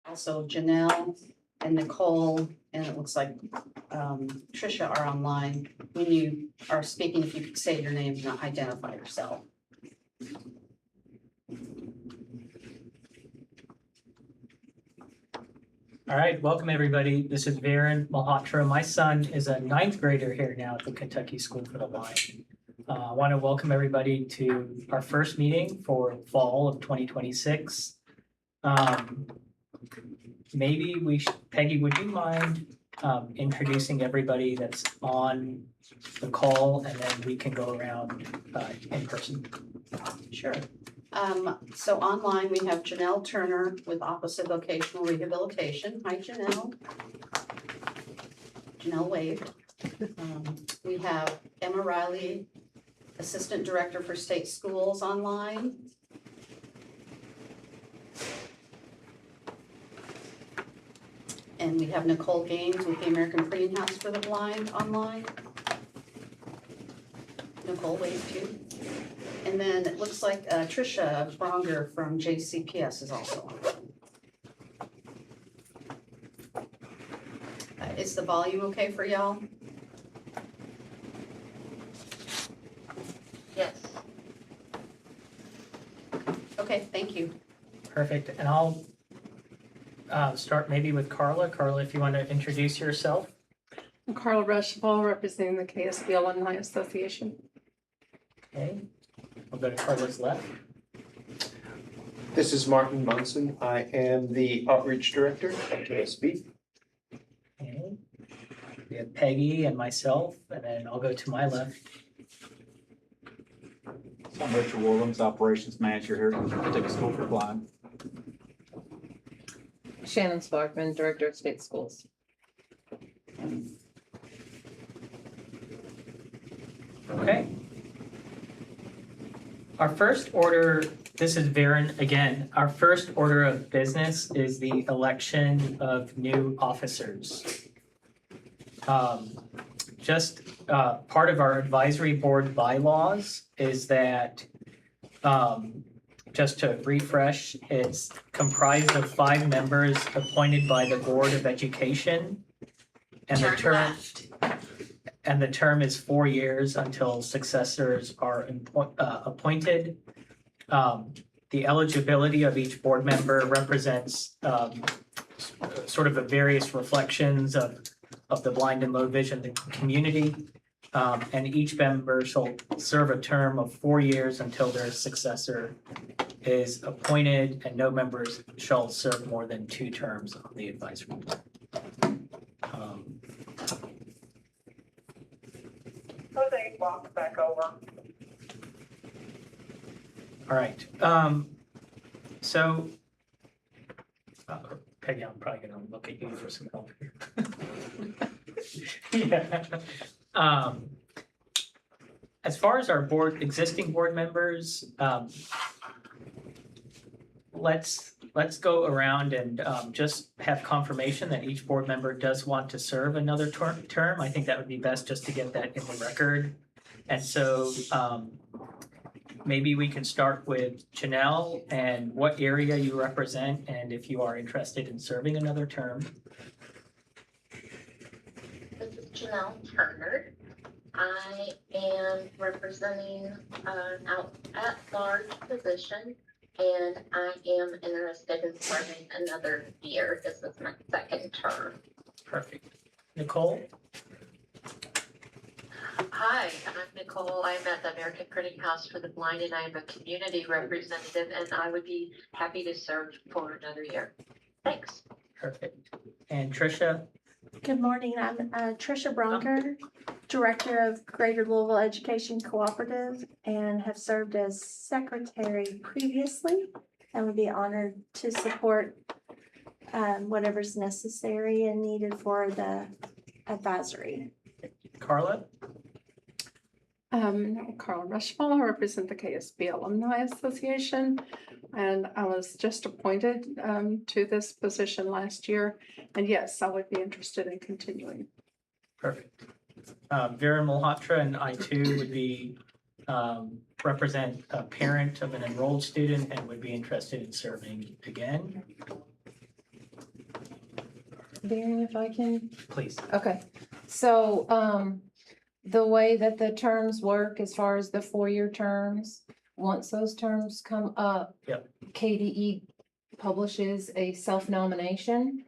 Also Janelle and Nicole, and it looks like Tricia are online. When you are speaking, if you could say your name and identify yourself. All right, welcome everybody. This is Viren Malhotra. My son is a ninth grader here now at the Kentucky School for the Blind. I want to welcome everybody to our first meeting for fall of 2026. Maybe Peggy, would you mind introducing everybody that's on the call, and then we can go around in person? Sure. So online, we have Janelle Turner with Opposite Vocational Rehabilitation. Hi, Janelle. Janelle waved. We have Emma Riley, Assistant Director for State Schools online. And we have Nicole Gaines with the American Freedom House for the Blind online. Nicole waved too. And then it looks like Tricia Bronger from JCPS is also on. Is the volume okay for y'all? Yes. Okay, thank you. Perfect, and I'll start maybe with Carla. Carla, if you want to introduce yourself. I'm Carla Rushfall, representing the KSB Alumni Association. Okay, we'll go to Carla's left. This is Martin Munson. I am the Outreach Director at KSB. Okay. We have Peggy and myself, and then I'll go to my left. I'm Richard Williams, Operations Manager here at Kentucky School for the Blind. Shannon Sparkman, Director of State Schools. Okay. Our first order, this is Viren again. Our first order of business is the election of new officers. Part of our advisory board bylaws is that, just to refresh, it's comprised of 5 members appointed by the Board of Education. And the term is 4 years until successors are appointed. The eligibility of each board member represents sort of the various reflections of the blind and low vision community. And each member shall serve a term of 4 years until their successor is appointed, and no members shall serve more than 2 terms on the advisory board. Jose, walk back over. All right, so Peggy, I'm probably gonna look at you for some help here. Yeah. As far as our existing board members, let's go around and just have confirmation that each board member does want to serve another term. I think that would be best just to get that in the record. And so maybe we can start with Janelle and what area you represent, and if you are interested in serving another term. This is Janelle Turner. I am representing an at-large position, and I am interested in serving another year. This is my 2nd term. Perfect. Nicole? Hi, I'm Nicole. I'm at the American Printing House for the Blind, and I am a community representative, and I would be happy to serve for another year. Thanks. Perfect. And Tricia? Good morning, I'm Tricia Bronker, Director of Greater Louisville Education Cooperative, and have served as secretary previously, and would be honored to support whatever's necessary and needed for the advisory. Carla? Carla Rushfall, I represent the KSB Alumni Association, and I was just appointed to this position last year. And yes, I would be interested in continuing. Perfect. Viren Malhotra and I too would be represent a parent of an enrolled student and would be interested in serving again. Darren, if I can, Please. okay, so, the way that the terms work as far as the 4-year terms, once those terms come up. Yep. KDE publishes a self-nomination.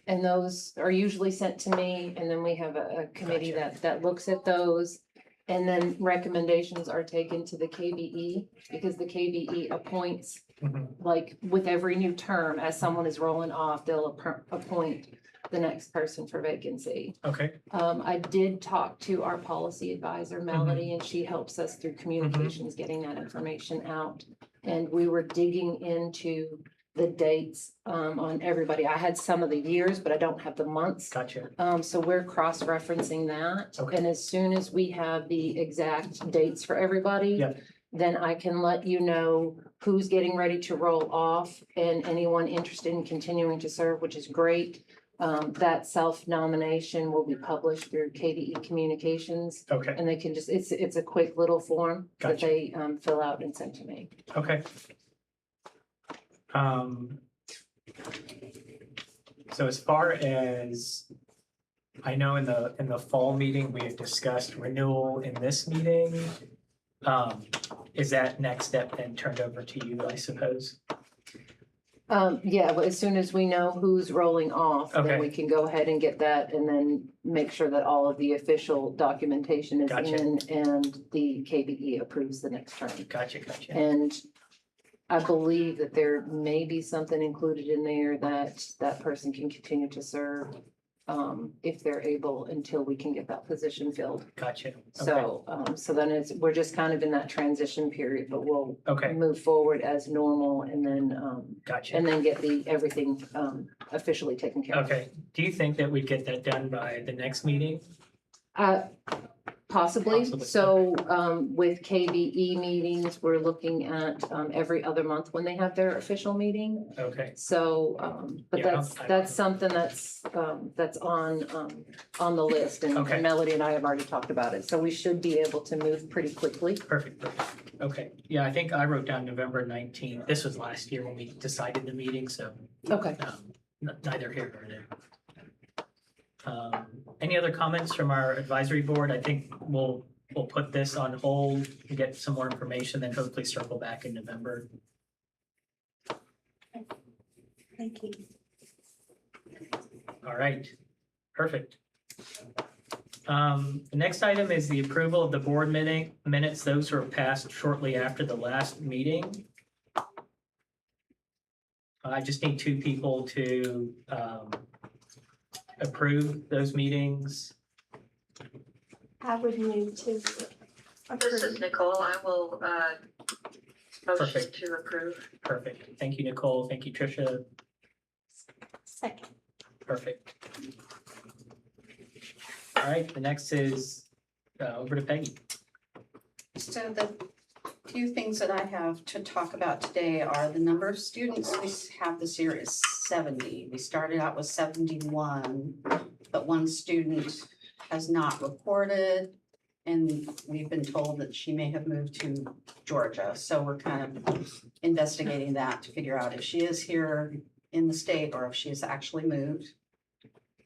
And those are usually sent to me, and then we have a committee Gotcha. that looks at those. And then recommendations are taken to the KBE, because the KBE appoints, Mhm. like with every new term, as someone is rolling off, they'll appoint the next person for vacancy. Okay, I did talk to our policy advisor, Melody, and she helps us through communications, getting that information out. And we were digging into the dates, on everybody. I had some of the years, but I don't have the months. gotcha. So we're cross-referencing that. Okay. And as soon as we have the exact dates for everybody. Yep. Then I can let you know who's getting ready to roll off and anyone interested in continuing to serve, which is great. That self-nomination will be published through KDE Communications, Okay, and they can just, it's a quick little form that Gotcha. they, fill out and send to me. okay. So as far as, I know in the fall meeting, we had discussed renewal in this meeting. Is that next step then turned over to you, I suppose? Yeah, but as soon as we know who's rolling off, Okay. then we can go ahead and get that and then make sure that all of the official documentation is Gotcha. in and the KBE approves the next term. Gotcha, gotcha. And I believe that there may be something included in there that that person can continue to serve, if they're able, until we can get that position filled. Gotcha. Okay. So then we're just kind of in that transition period, but we'll Okay, move forward as normal and then gotcha. get everything, officially taken care of. Okay, do you think that we'd get that done by the next meeting? Possibly. Possibly, So, with KBE meetings, we're looking at, every other month when they have their official meeting. Okay, So, but Yeah, that's something that's on the list, and Okay. Melody and I have already talked about it, so we should be able to move pretty quickly. perfect, perfect. Okay, yeah, I think I wrote down November 19th. This was last year when we decided the meeting, so Okay. neither here nor there. Any other comments from our advisory board? I think we'll put this on hold, get some more information, then hopefully circle back in November. Thank you. All right, perfect. The next item is the approval of the board minutes. Those were passed shortly after the last meeting. I just need 2 people to approve those meetings. I would move to This is approve. Nicole. I will, motion Perfect. to approve. Perfect. Thank you, Nicole. Thank you, Tricia. Second. Perfect. All right, the next is over to Peggy. So the few things that I have to talk about today are the number of students we have this year is 70. We started out with 71, but one student has not reported. And we've been told that she may have moved to Georgia. So we're kind of investigating that to figure out if she is here in the state or if she has actually moved.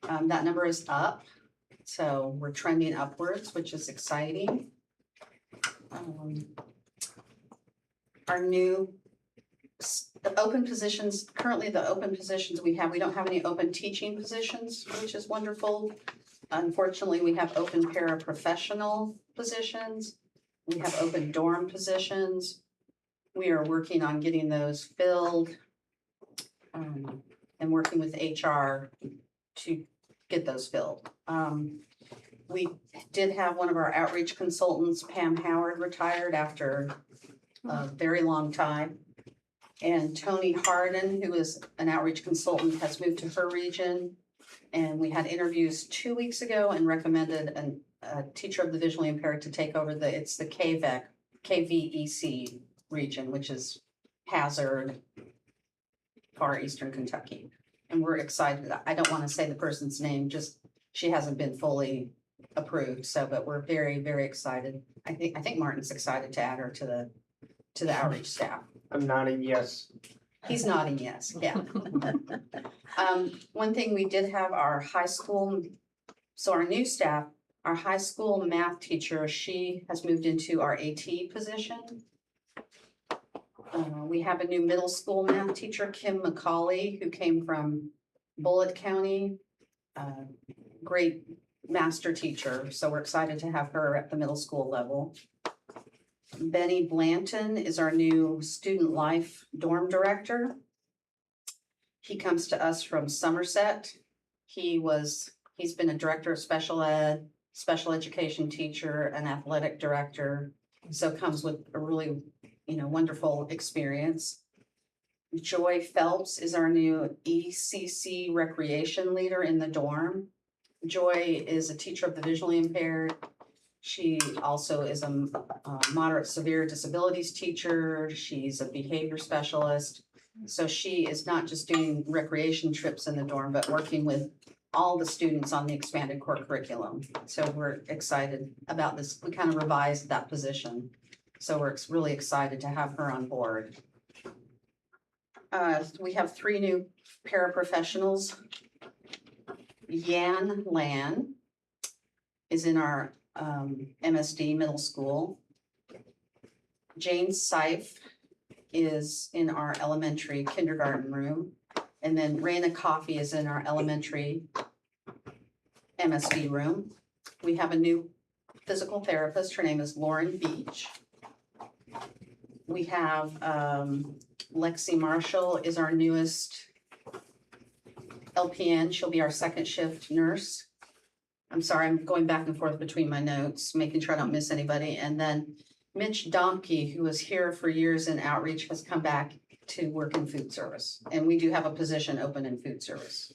That number is up. So we're trending upwards, which is exciting. Our new, the open positions, currently the open positions we don't have any open teaching positions, which is wonderful. Unfortunately, we have open paraprofessional positions. We have open dorm positions. We are working on getting those filled. And working with HR to get those filled. We did have one of our outreach consultants, Pam Howard, retired after a very long time. And Tony Harden, who is an outreach consultant, has moved to her region. And we had interviews 2 weeks ago and recommended a teacher of the visually impaired to take over it's the KVEC region, which is Hazard, far eastern Kentucky. And we're excited. I don't want to say the person's name, just she hasn't been fully approved. So, but we're very, very excited. I think Martin's excited to add her to the outreach staff. I'm nodding yes. He's nodding yes, yeah. One thing we did have our high school, so our new staff, our high school math teacher, she has moved into our AT position. We have a new middle school math teacher, Kim McCauley, who came from Bullitt County. Great master teacher, so we're excited to have her at the middle school level. Benny Blanton is our new student life dorm director. He comes to us from Somerset. He's been a director of special ed, special education teacher, an athletic director, so comes with a really, wonderful experience. Joy Phelps is our new ECC recreation leader in the dorm. Joy is a teacher of the visually impaired. She also is a moderate severe disabilities teacher. She's a behavior specialist. So she is not just doing recreation trips in the dorm, but working with all the students on the expanded core curriculum. So we're excited about this. We kind of revised that position. So we're really excited to have her on board. We have 3 new paraprofessionals. Yan Lan is in our MSD middle school. Jane Seif is in our elementary kindergarten room. And then Raina Coffey is in our elementary MSD room. We have a new physical therapist. Her name is Lauren Beach. We have Lexi Marshall is our newest LPN. She'll be our second shift nurse. I'm sorry, I'm going back and forth between my notes, making sure I don't miss anybody. And then Mitch Domke, who was here for years in outreach, has come back to work in food service. And we do have a position open in food service.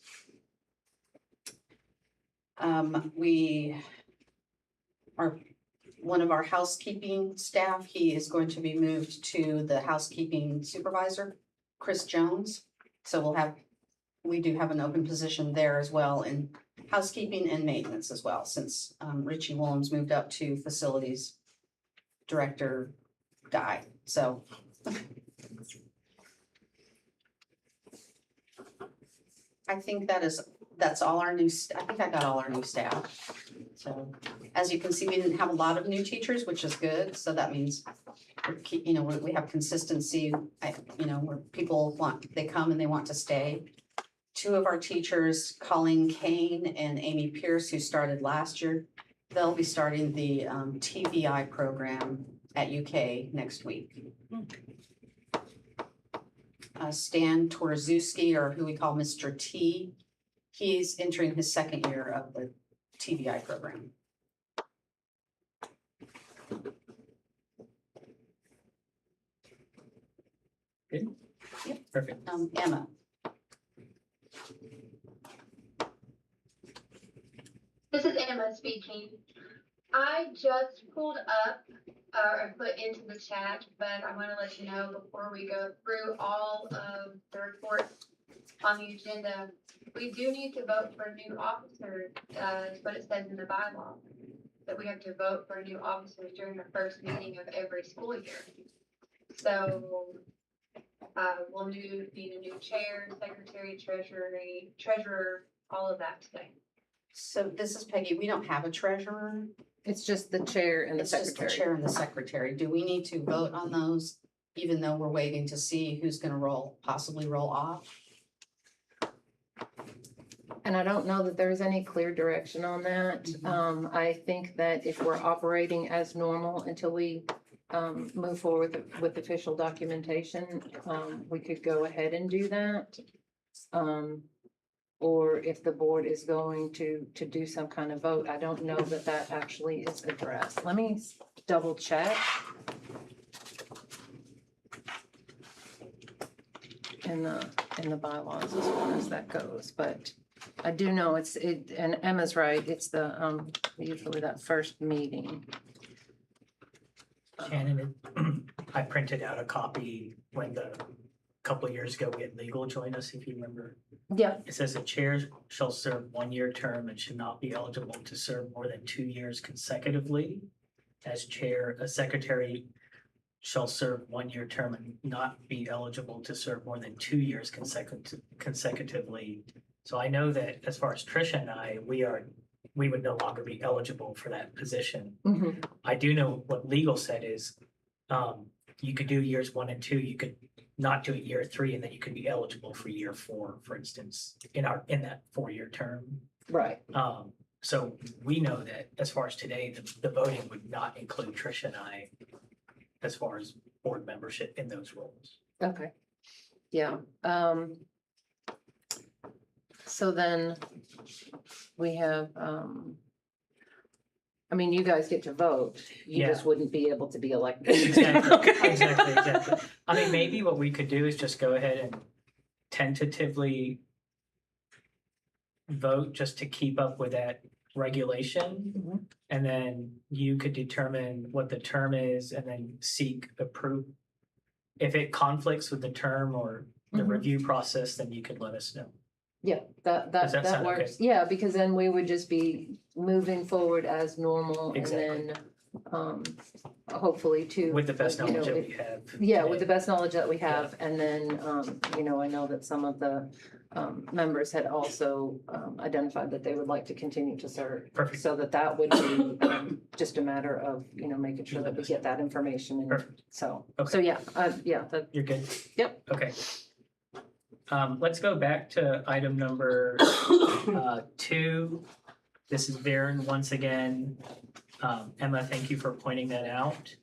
One of our housekeeping staff, he is going to be moved to the housekeeping supervisor, Chris Jones. So we do have an open position there as well in housekeeping and maintenance as well, since Richie Williams moved up to facilities director guy. So I think that's all our new, I think I got all our new staff. So as you can see, we didn't have a lot of new teachers, which is good. So that means we have consistency, where people they come and they want to stay. 2 of our teachers, Colleen Kane and Amy Pierce, who started last year, they'll be starting the TVI program at UK next week. Stan Torzewski, or who we call Mr. T, he's entering his 2nd year of the TVI program. Good. Yep. Perfect. Emma. This is Emma speaking. I just pulled up or put into the chat, but I want to let you know before we go through all of the reports on the agenda, we do need to vote for a new officer, is what it says in the bylaw, that we have to vote for new officers during the first meeting of every school year. So we'll need a new chair, secretary, treasurer, all of that today. So this is Peggy. We don't have a treasurer. It's just the chair and the It's just the secretary. chair and the secretary. Do we need to vote on those, even though we're waiting to see who's going to possibly roll off? And I don't know that there's any clear direction on that. I think that if we're operating as normal until we move forward with official documentation, we could go ahead and do that. Or if the board is going to do some kind of vote, I don't know that that actually is addressed. Let me double check. In the bylaws as far as that goes, but I do know and Emma's right, it's the usually that first meeting. Shannon, I printed out a copy when a couple of years ago, we had legal join us, if you remember. Yeah. It says a chair shall serve 1-year term and should not be eligible to serve more than 2 years consecutively as chair. A secretary shall serve 1 year term and not be eligible to serve more than 2 years consecutively. So I know that as far as Tricia and I, we would no longer be eligible for that position. Mhm. I do know what legal said is, you could do years 1 and 2, you could not do it year 3, and then you could be eligible for year 4, for instance, in that 4-year term. Right. So we know that as far as today, the voting would not include Tricia and I as far as board membership in those roles. Okay. Yeah. So then we have, I mean, you guys get to vote. You just wouldn't be able to be elected. Exactly, Okay. exactly. I mean, maybe what we could do is just go ahead and tentatively vote just to keep up with that regulation. Mhm. And then you could determine what the term is and then seek approve. If it conflicts with the term or the Mhm. review process, then you could let us know. Yeah, Does that that sound okay? works. Yeah, because then we would just be moving forward as normal and Exactly. then, hopefully to. With the best you know, knowledge that if- we have. Yeah, with the today. best knowledge that we have, and then, I know that some of the members had also identified that they would like to continue to serve. Perfect. So that would be just a matter of, making sure that we get that information and Perfect. so, Okay. yeah, that, You're good? Yep. Okay. Let's go back to item number 2. This is Varen once again. Emma, thank you for pointing that out.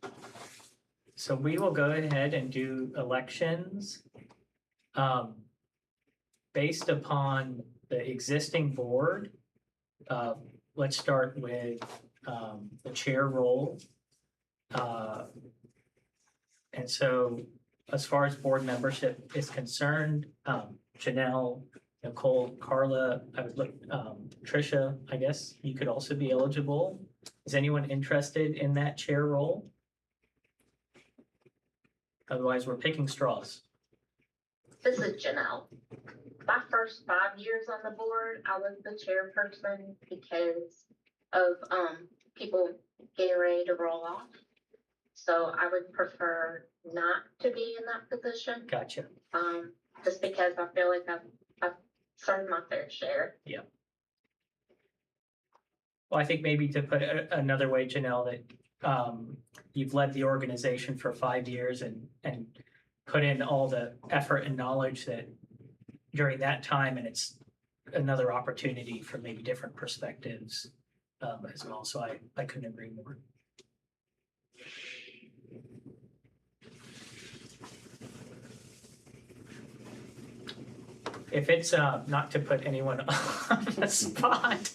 So we will go ahead and do elections. Based upon the existing board, let's start with the chair role. And so as far as board membership is concerned, Janelle, Nicole, Carla, I would look, Tricia, I guess you could also be eligible. Is anyone interested in that chair role? Otherwise, we're picking straws. This is Janelle. My first 5 years on the board, I was the chairperson because of, people getting ready to roll off. So I would prefer not to be in that position, Gotcha. just because I feel like I've served my fair share. Well, I think maybe to put it another way, Janelle, that you've led the organization for 5 years and put in all the effort and knowledge that during that time, and it's another opportunity for maybe different perspectives as well. So I couldn't agree more. If it's not to put anyone on the spot,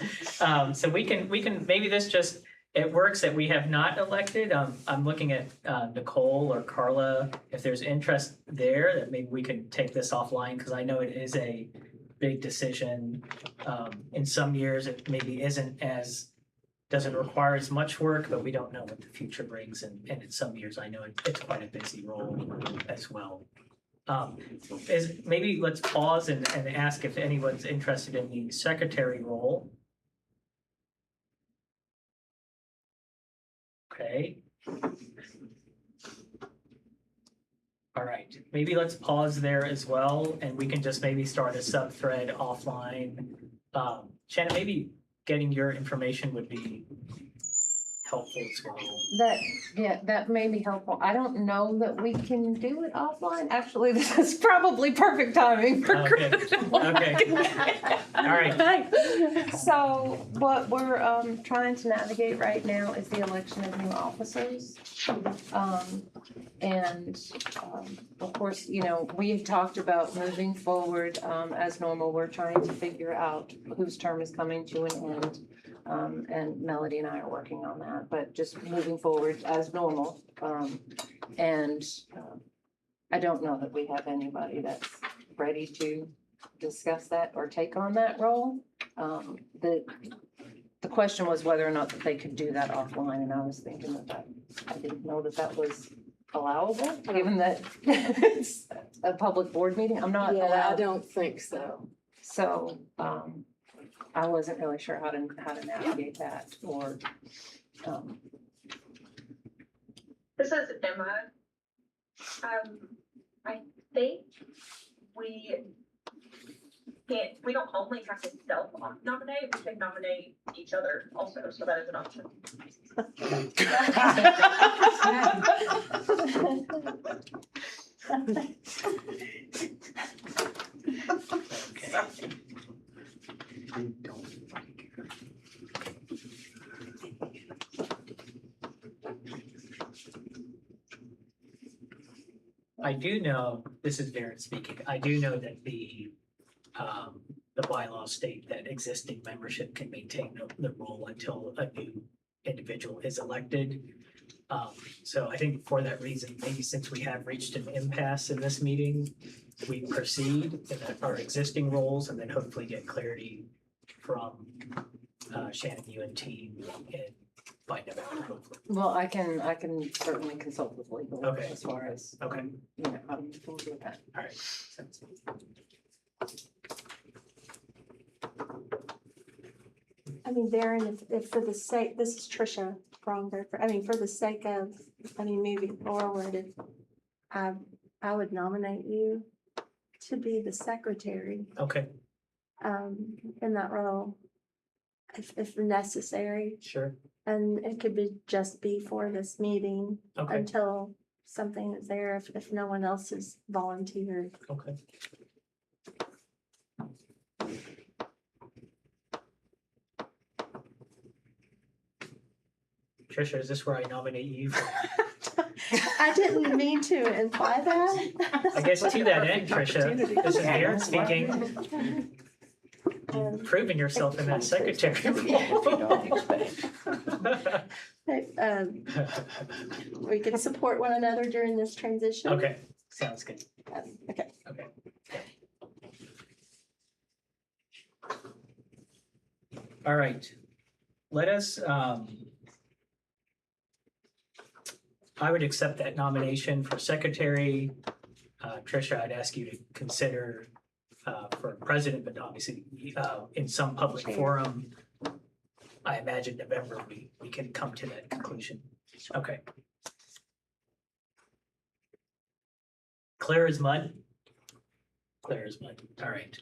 so we can maybe this just it works that we have not elected. I'm looking at Nicole or Carla. If there's interest there, that maybe we can take this offline because I know it is a big decision. In some years, it maybe doesn't require as much work, but we don't know what the future brings. And in some years, I know it's quite a busy role as well. Maybe let's pause and ask if anyone's interested in the secretary role. Okay. All right, maybe let's pause there as well, and we can just maybe start a sub-thread offline. Shannon, maybe getting your information would be helpful as well. That may be helpful. I don't know that we can do it offline. Actually, this is probably perfect timing for Okay. Chris. Okay. All right. So what we're trying to navigate right now is the election of new officers. Of course, we had talked about moving forward as normal. We're trying to figure out whose term is coming to an end. And Melody and I are working on that, but just moving forward as normal. I don't know that we have anybody that's ready to discuss that or take on that role. The question was whether or not that they could do that offline, and I was thinking that I didn't know that was allowable, given that it's a public board meeting. I'm not Yeah, I allowed. don't think so. So, I wasn't really sure how to navigate that or, This is Emma. I think we we don't only have to self-nominate, we can nominate each other also, so that is an option. I do know, this is Darren speaking, I do know that the bylaws state that existing membership can maintain the role until a new individual is elected. So I think for that reason, maybe since we have reached an impasse in this meeting, we proceed in our existing roles and then hopefully get clarity from Shannon, you and team and by November, hopefully. Well, I can certainly consult with legal Okay. as far as, Okay, you know, how to deal with that. all right. Sounds good. I mean, Darren, if for the sake, this is Tricia Bronger, for the sake of, moving forward, I would nominate you to be the secretary, Okay, in that role, if necessary. sure. And it could just be for this meeting Okay, until something is there, if no one else has volunteered. okay. Tricia, is this where I nominate you? I didn't mean to imply that. I guess to that end, Tricia, this is Darren speaking. You've proven yourself in that secretary role. We can support one another during this transition. Okay, sounds good. Okay. Okay. All right, let us, I would accept that nomination for secretary. Tricia, I'd ask you to consider for president, but obviously in some public forum. I imagine November, we can come to that conclusion. Okay. Clear as mud? Clear as mud, all right.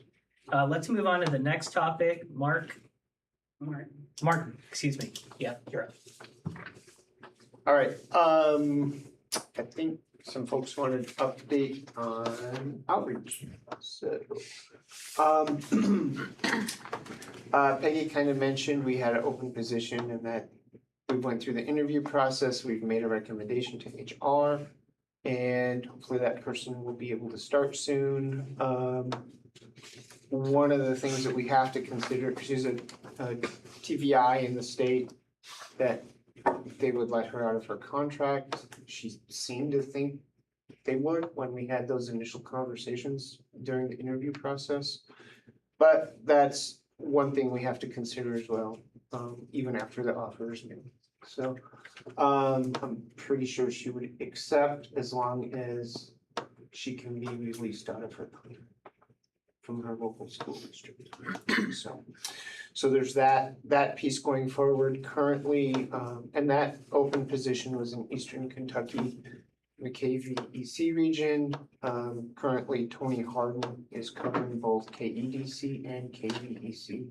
Let's move on to the next topic, Martin, excuse me, yeah, you're up. All right, I think some folks wanted an update on outreach. So, Peggy kind of mentioned we had an open position and that we went through the interview process. We've made a recommendation to HR and hopefully that person will be able to start soon. One of the things that we have to consider, because she's a TVI in the state, that they would let her out of her contract. She seemed to think they would when we had those initial conversations during the interview process. But that's one thing we have to consider as well, even after the offer is made. So I'm pretty sure she would accept as long as she can be released out of her contract from her local school district. So there's that piece going forward currently, and that open position was in Eastern Kentucky, the KVEC region. Currently Tony Harden is covering both KEDC and KVEC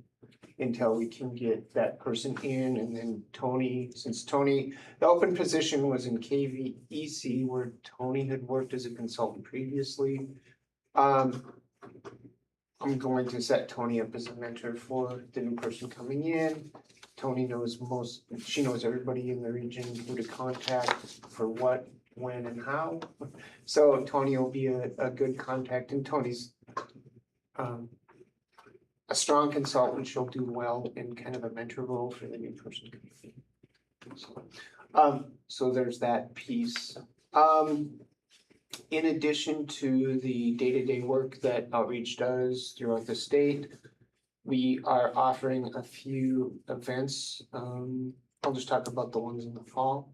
until we can get that person in. And then Tony, the open position was in KVEC where Tony had worked as a consultant previously. I'm going to set Tony up as a mentor for the new person coming in. Tony knows she knows everybody in the region, who to contact for what, when, and how. So Tony will be a good contact, and Tony's a strong consultant. She'll do well in kind of a mentor role for the new person coming in. So there's that piece. In addition to the day-to-day work that Outreach does throughout the state, we are offering a few events. I'll just talk about the ones in the fall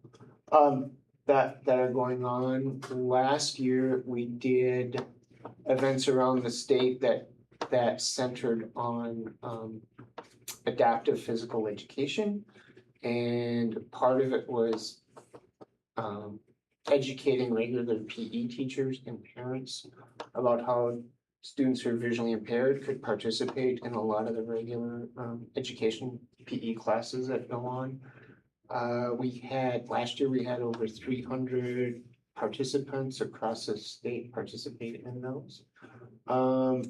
that are going on. Last year, we did events around the state that centered on adaptive physical education. And part of it was educating regular PE teachers and parents about how students who are visually impaired could participate in a lot of the regular education PE classes that go on. Last year we had over 300 participants across the state participate in those.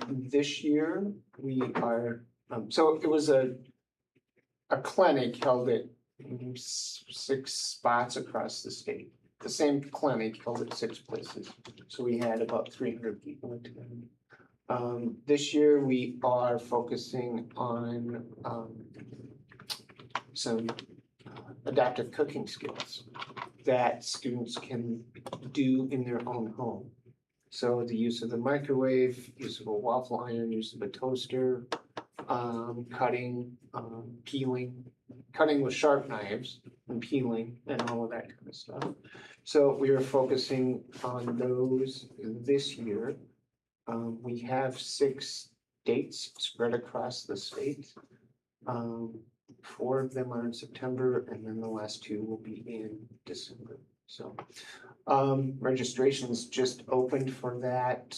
This year we are, so it was a clinic held at 6 spots across the state. The same clinic held at 6 places. So we had about 300 people attend. This year we are focusing on some adaptive cooking skills that students can do in their own home. So the use of the microwave, use of a waffle iron, use of a toaster, cutting, peeling, cutting with sharp knives and peeling and all of that kind of stuff. So we are focusing on those this year. We have 6 dates spread across the state. 4 of them are in September, and then the last 2 will be in December. So registrations just opened for that.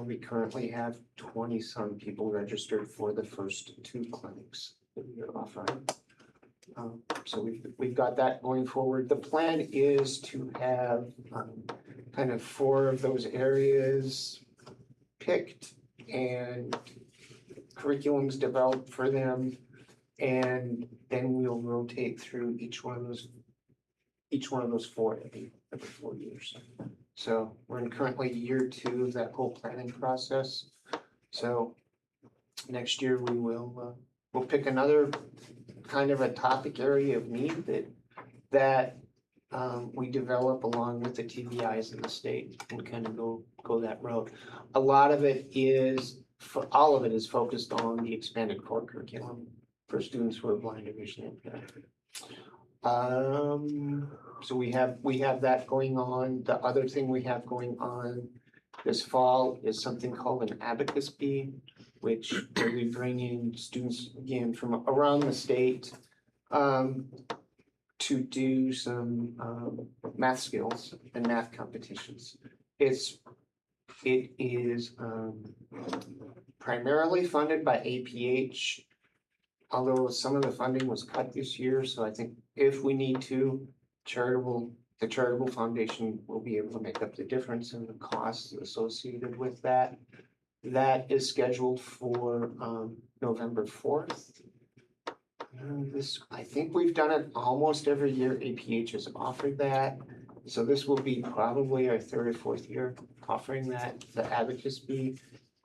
We currently have 20-some people registered for the first 2 clinics that we are offering. So we've got that going forward. The plan is to have kind of 4 of those areas picked and curriculums developed for them. And then we'll rotate through each one of those 4 every 4 years. So we're in currently year 2 of that whole planning process. So next year we will we'll pick another kind of a topic area of need that we develop along with the TVIs in the state and kind of go that road. A lot of it is, all of it is focused on the expanded core curriculum for students who are blind or visually impaired. So we have that going on. The other thing we have going on this fall is something called an abacus bee, which where we bring in students again from around the state to do some math skills and math competitions. It is primarily funded by APH, although some of the funding was cut this year. So I think if we need to, the charitable foundation will be able to make up the difference in the costs associated with that. That is scheduled for November 4th. I think we've done it almost every year. APH has offered that. So this will be probably our 3rd or 4th year offering that, the abacus bee.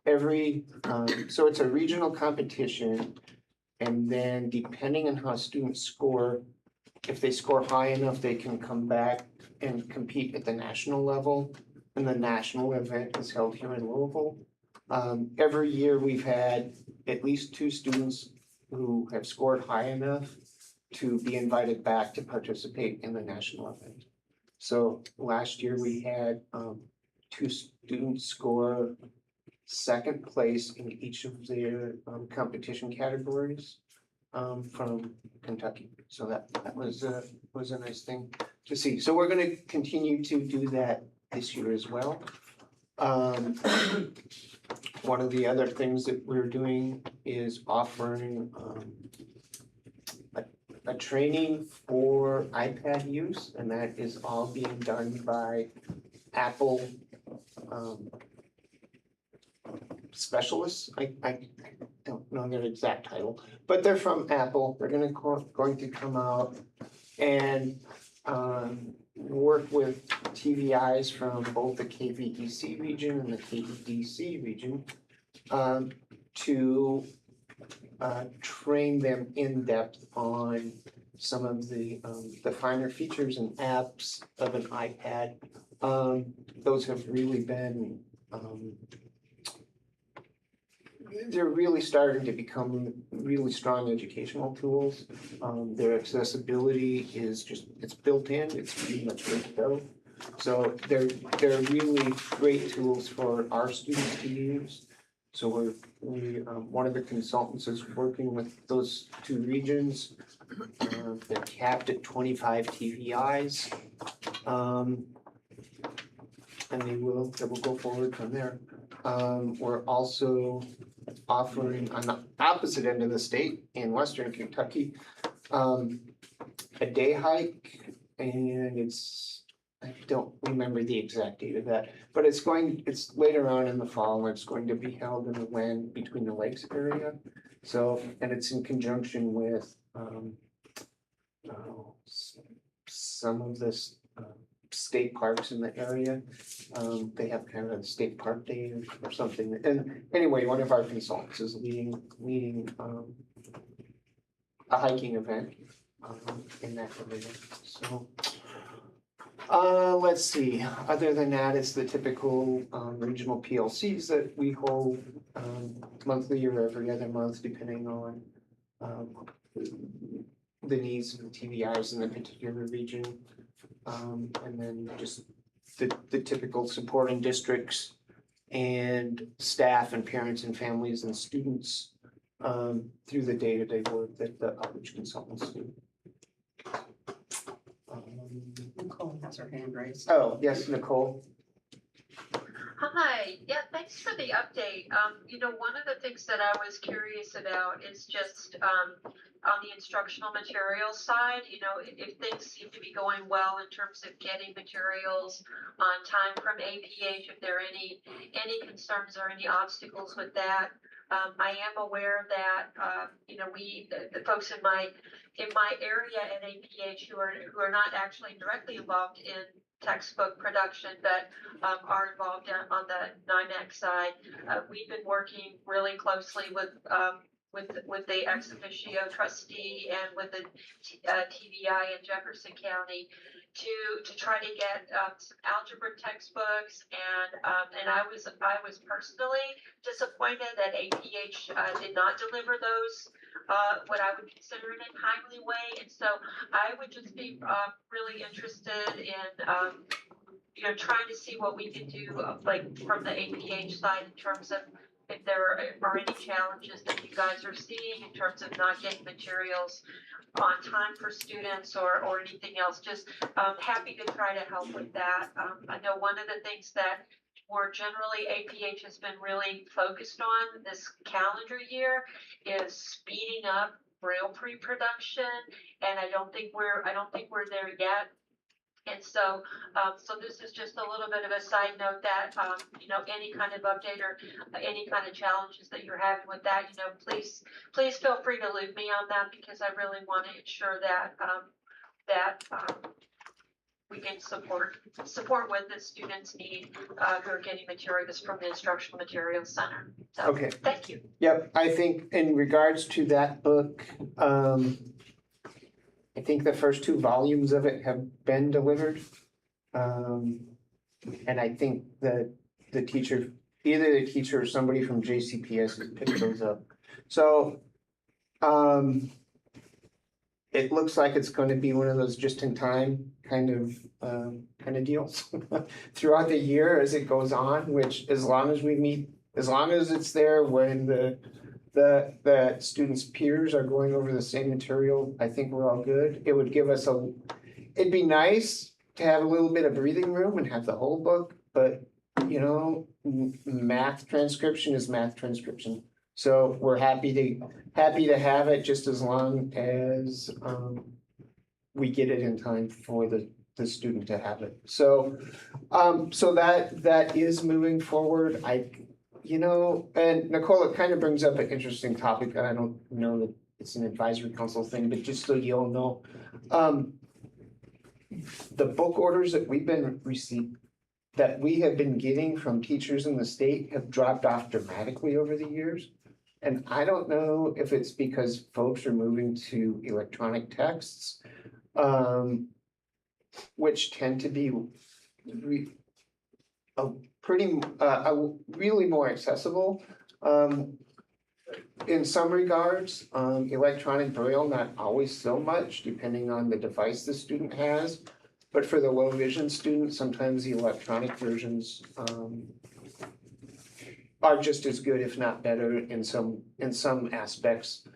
So it's a regional competition. And then depending on how students score, if they score high enough, they can come back and compete at the national level. And the national event is held here in Louisville. Every year we've had at least 2 students who have scored high enough to be invited back to participate in the national event. So last year we had 2 students score 2nd place in each of their competition categories from Kentucky. So that was a nice thing to see. So we're going to continue to do that this year as well. One of the other things that we're doing is offering a training for iPad use, and that is all being done by Apple specialists. I don't know their exact title, but they're from Apple. They're going to come out and work with TVIs from both the KVEC region and the KVDC region to train them in depth on some of the finer features and apps of an iPad. Those have really been they're really starting to become really strong educational tools. Their accessibility is it's built in, it's pretty much ready to go. So they're really great tools for our students to use. So one of the consultants is working with those 2 regions. They're capped at 25 TVIs. And they will go forward from there. We're also offering on the opposite end of the state in western Kentucky, a day hike, and I don't remember the exact date of that, but it's later on in the fall, and it's going to be held in the land between the lakes area. So, and it's in conjunction with, some of the state parks in the area. They have kind of a state park day or something. And anyway, one of our consultants is leading a hiking event in that area. So, let's see. Other than that, it's the typical regional PLCs that we hold monthly or every other month, depending on the needs of the TVIs in the particular region. And then just the typical supporting districts and staff and parents and families and students through the day-to-day work that the outreach consultants do. Nicole has her hand raised. Oh, yes, Nicole. Hi, yeah, thanks for the update. One of the things that I was curious about is just, on the instructional materials side, if things seem to be going well in terms of getting materials on time from APH, if there are any concerns or any obstacles with that. I am aware that, the folks in my area at APH who are not actually directly involved in textbook production, but are involved on the NIMAC side. We've been working really closely with the ex officio trustee and with the TVI in Jefferson County to try to get some algebra textbooks, and I was personally disappointed that APH did not deliver those what I would consider in a timely way, and so I would just be really interested in trying to see what we can do like from the APH side in terms of if there are any challenges that you guys are seeing in terms of not getting materials on time for students or anything else. Just happy to try to help with that. I know one of the things that more generally APH has been really focused on this calendar year is speeding up Braille pre-production, and I don't think we're there yet. And so, so this is just a little bit of a side note that, any kind of update or any kind of challenges that you're having with that, please feel free to loop me on that, because I really want to ensure that, we can support what the students need, who are getting materials from the Instructional Materials Center. So, Okay. thank you. Yep, I think in regards to that book, I think the first 2 volumes of it have been delivered. And I think that either the teacher or somebody from JCPS has picked those up. So, it looks like it's going to be one of those just in time kind of deals throughout the year as it goes on, which as long as it's there when the students' peers are going over the same material, I think we're all good. It would give us it'd be nice to have a little bit of breathing room and have the whole book, but math transcription is math transcription. So we're happy to have it just as long as we get it in time for the student to have it. So so that is moving forward. And Nicole, it kind of brings up an interesting topic, and I don't know that it's an advisory council thing, but just so you all know, the book orders that we have been getting from teachers in the state have dropped off dramatically over the years. And I don't know if it's because folks are moving to electronic texts, which tend to be really more accessible. In some regards, electronic Braille, not always so much, depending on the device the student has. But for the low vision students, sometimes the electronic versions are just as good, if not better, in some aspects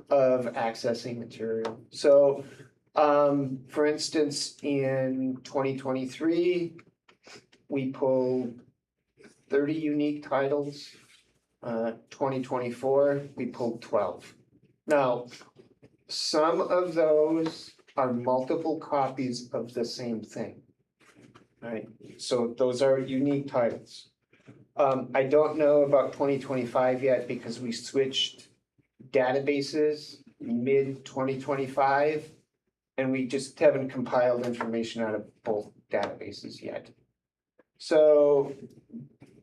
of accessing material. So For instance, in 2023, we pulled 30 unique titles. 2024, we pulled 12. Now, some of those are multiple copies of the same thing. Right, so those are unique titles. I don't know about 2025 yet because we switched databases mid-2025. And we just haven't compiled information out of both databases yet. So,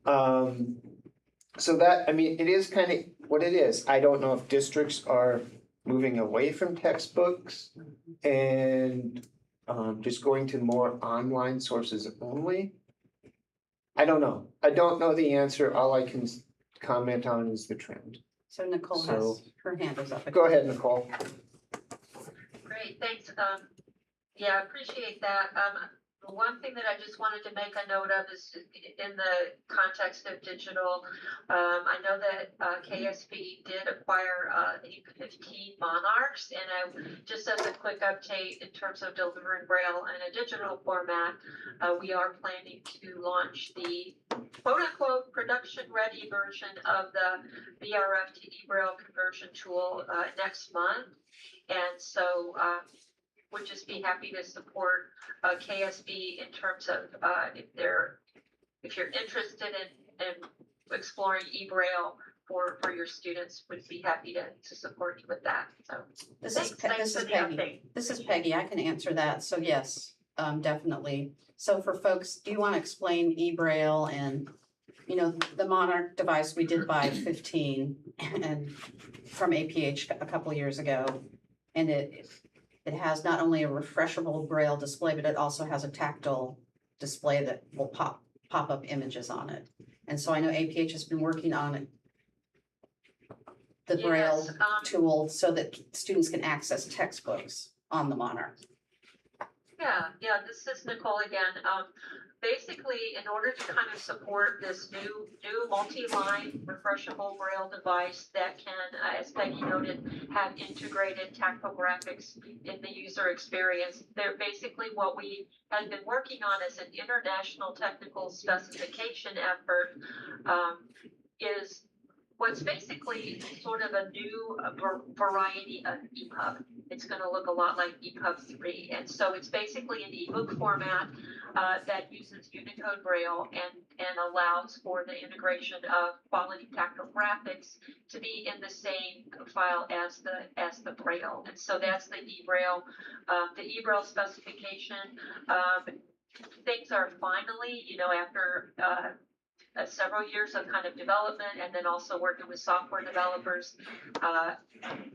so that, I mean, it is kind of what it is. I don't know if districts are moving away from textbooks and just going to more online sources only. I don't know. I don't know the answer. All I can comment on is the trend. So Nicole So- has, her hand is up. Go ahead, Nicole. Great, thanks. Yeah, I appreciate that. The one thing that I just wanted to make a note of is in the context of digital. I know that KSB did acquire 15 Monarchs, and just as a quick update in terms of delivering Braille in a digital format, we are planning to launch the quote-unquote production-ready version of the BRF to eBraille conversion tool next month. And so would just be happy to support KSB in terms of if you're interested in exploring eBraille for your students, would be happy to support you with that. So This is thanks for the Peggy. update. This is Peggy. I can answer that. So yes, definitely. So for folks, do you want to explain eBraille and, you know, the Monarch device, we did buy 15 and from APH a couple of years ago. And it has not only a refreshable Braille display, but it also has a tactile display that will pop up images on it. And so I know APH has been working on it, the Braille Yes, tool, so that students can access textbooks on the Monarch. Yeah, this is Nicole again. Basically, in order to kind of support this new multi-line refreshable Braille device that can, as Peggy noted, have integrated tactile graphics in the user experience, they're basically what we had been working on as an international technical specification effort, is what's basically sort of a new variety of EPUB. It's going to look a lot like EPUB 3. And so it's basically an ebook format that uses Unicode Braille and allows for the integration of quality tactile graphics to be in the same file as the Braille. And so that's the eBraille, specification. Things are finally, you know, after several years of kind of development and then also working with software developers,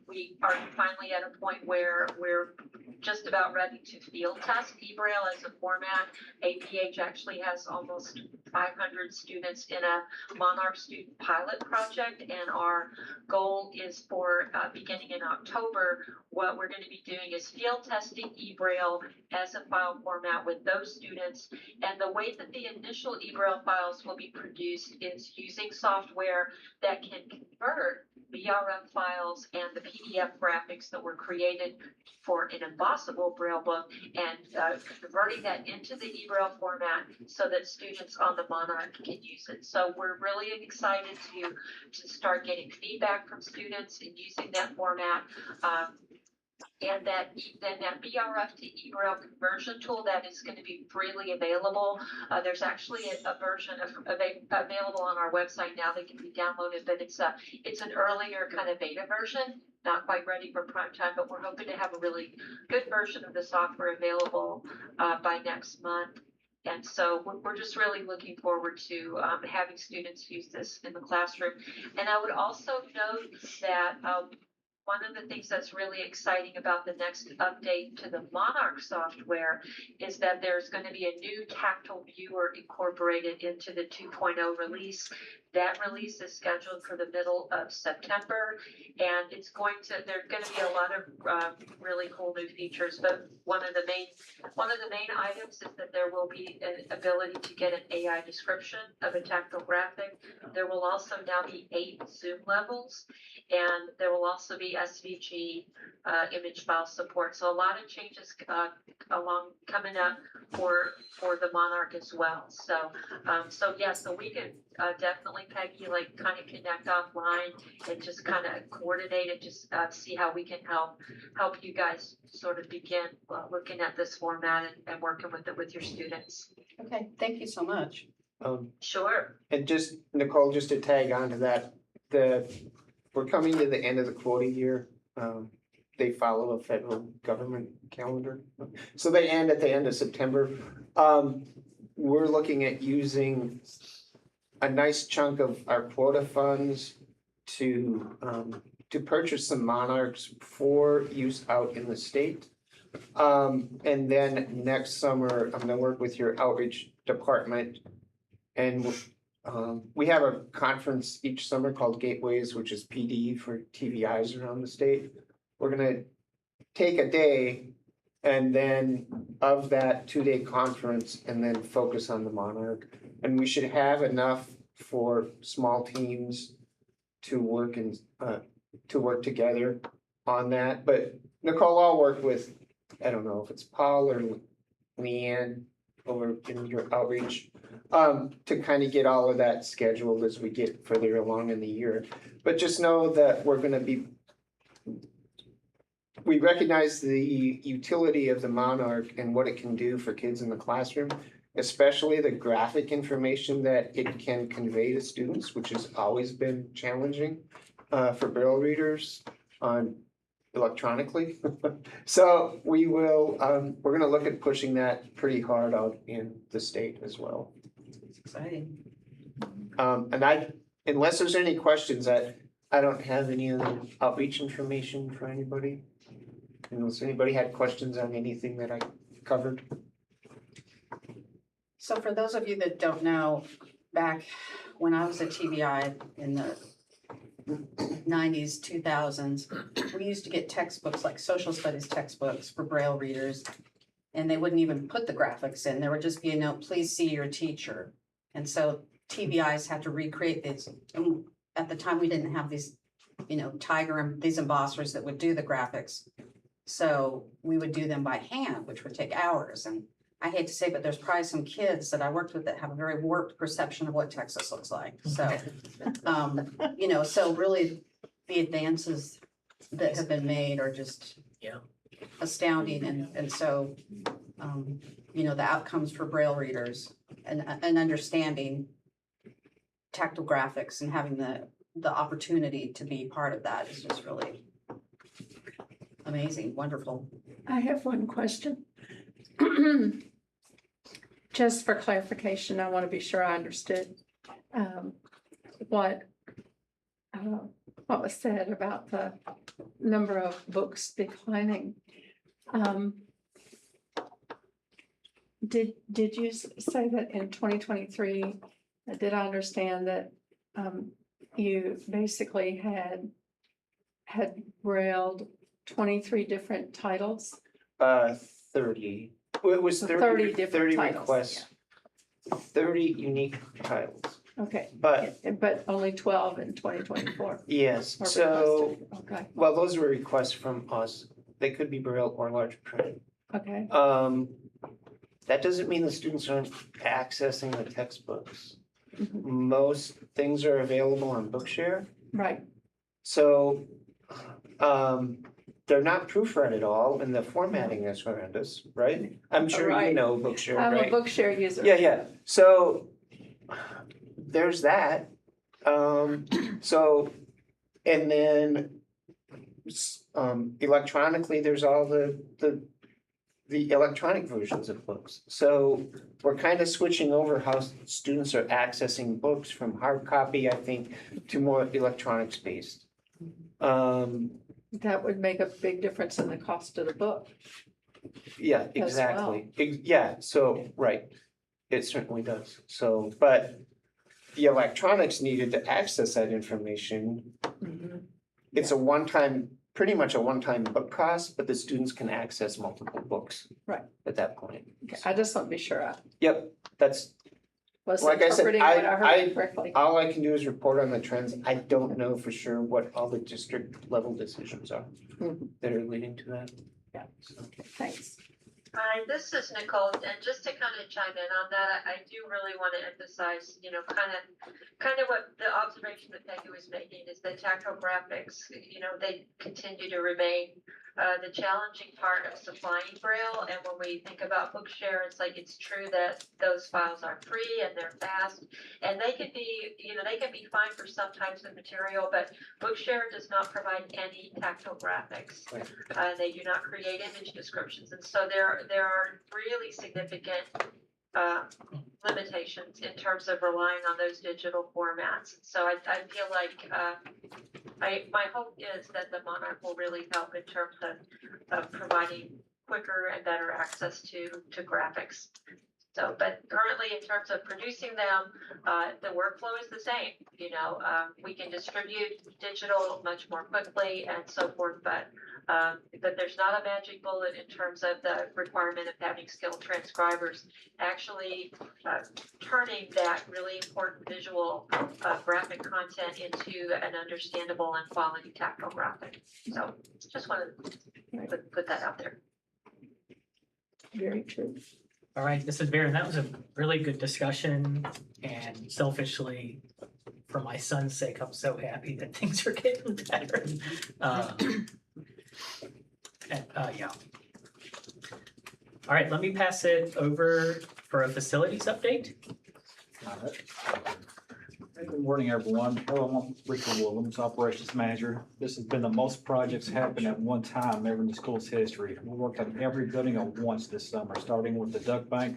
we are finally at a point where we're just about ready to field test eBraille as a format. APH actually has almost 500 students in a Monarch student pilot project, and our goal is for beginning in October, what we're going to be doing is field testing eBraille as a file format with those students. And the way that the initial eBraille files will be produced is using software that can convert BRF files and the PDF graphics that were created for an embossable Braille book and converting that into the eBraille format so that students on the Monarch can use it. So we're really excited to start getting feedback from students in using that format. And that BRF to eBraille conversion tool that is going to be freely available. There's actually a version available on our website now that can be downloaded, but it's an earlier kind of beta version, not quite ready for prime time, but we're hoping to have a really good version of the software available by next month. And so we're just really looking forward to having students use this in the classroom. And I would also note that one of the things that's really exciting about the next update to the Monarch software is that there's going to be a new tactile viewer incorporated into the 2.0 release. That release is scheduled for the middle of September, and there's gonna be a lot of really cool new features, but one of the main items is that there will be an ability to get an AI description of a tactile graphic. There will also now be 8 Zoom levels, and there will also be SVG image file support. So a lot of changes coming up for the Monarch as well. So so we can definitely, Peggy, like kind of connect offline and just kind of coordinate it, just see how we can help you guys sort of begin looking at this format and working with it with your students. Okay, thank you so much. Sure. And just, Nicole, just to tag on to that, we're coming to the end of the quota year. They follow a federal government calendar. So they end at the end of September. We're looking at using a nice chunk of our quota funds to purchase some Monarchs for use out in the state. And then next summer, I'm gonna work with your outreach department. And we have a conference each summer called Gateways, which is PD for TVIs around the state. We're gonna take a day and then of that 2-day conference and then focus on the Monarch. And we should have enough for small teams to work together on that. But Nicole, I'll work with, I don't know if it's Paul or Leanne over in your outreach, to kind of get all of that scheduled as we get further along in the year. But just know that we recognize the utility of the Monarch and what it can do for kids in the classroom, especially the graphic information that it can convey to students, which has always been challenging for Braille readers on electronically. So we're gonna look at pushing that pretty hard out in the state as well. It's exciting. And unless there's any questions, I don't have any other outreach information for anybody. Unless anybody had questions on anything that I covered. So for those of you that don't know, back when I was at TVI in the 90s, 2000s, we used to get textbooks like social studies textbooks for Braille readers. And they wouldn't even put the graphics in. There would just be a note, please see your teacher. And so TVIs had to recreate these. And at the time, we didn't have these, Tiger and these embossers that would do the graphics. So we would do them by hand, which would take hours. And I hate to say, but there's probably some kids that I worked with that have a very warped perception of what Texas looks like. So, so really the advances that have been made are just astounding. And so, the outcomes for Braille readers and understanding tactile graphics and having the opportunity to be part of that is just really amazing, wonderful. I have one question. Just for clarification, I want to be sure I understood what was said about the number of books declining. Did you say that in 2023? Did I understand that you basically had brailled 23 different titles? 30. Well, it was 30 different titles, requests, 30 unique titles. Okay, But but only 12 in 2024. yes, were so, requested. Okay, well, those were requests from us. They could be Braille or large print. okay, That doesn't mean the students aren't accessing the textbooks. Mhm. Most things are available on Bookshare. right, So, they're not proofread at all, and the formatting is horrendous, right? I'm sure you Right. know Bookshare, I'm a right? Bookshare user. Yeah. So there's that. And then electronically, there's all the electronic versions of books. So we're kind of switching over how students are accessing books from hard copy, I think, to more electronics based. That would make a big difference in the cost of the book. Yeah, As well. exactly. Yeah, so, right, it certainly does. So, but the electronics needed to access that information, it's a one-time, pretty much a one-time book cost, but the students can access multiple books. Right. At that point. Okay, I just want to be sure I Yep, that's, was like I said, interpreting what I heard correctly. all I can do is report on the trends. I don't know for sure what all the district level decisions are Mhm. that are leading to that. Yeah. So. Thanks. Hi, this is Nicole, and just to kind of chime in on that, I do really want to emphasize, you know, kind of what the observation that Peggy was making is that tactographics, you know, they continue to remain the challenging part of supplying Braille. And when we think about Bookshare, it's like, it's true that those files are free and they're fast, and they can be, you know, they can be fine for some types of material, but Bookshare does not provide any tactographics. They do not create image descriptions, and so there are really significant limitations in terms of relying on those digital formats. So I feel like my hope is that the Monarch will really help in terms of providing quicker and better access to graphics. So, but currently in terms of producing them, the workflow is the same. You know, we can distribute digital much more quickly and so forth, but there's not a magic bullet in terms of the requirement of having skilled transcribers actually turning that really important visual graphic content into an understandable and quality tactographic. So just wanted to put that out there. Very true. All right, this is Baron. That was a really good discussion, and selfishly, for my son's sake, I'm so happy that things are getting better. Yeah. All right, let me pass it over for a facilities update. All right. Good morning, everyone. Hello, I'm Richard Williams, Operations Manager. This has been the most projects happen at one time ever in the school's history. We worked on every building at once this summer, starting with the duck bank,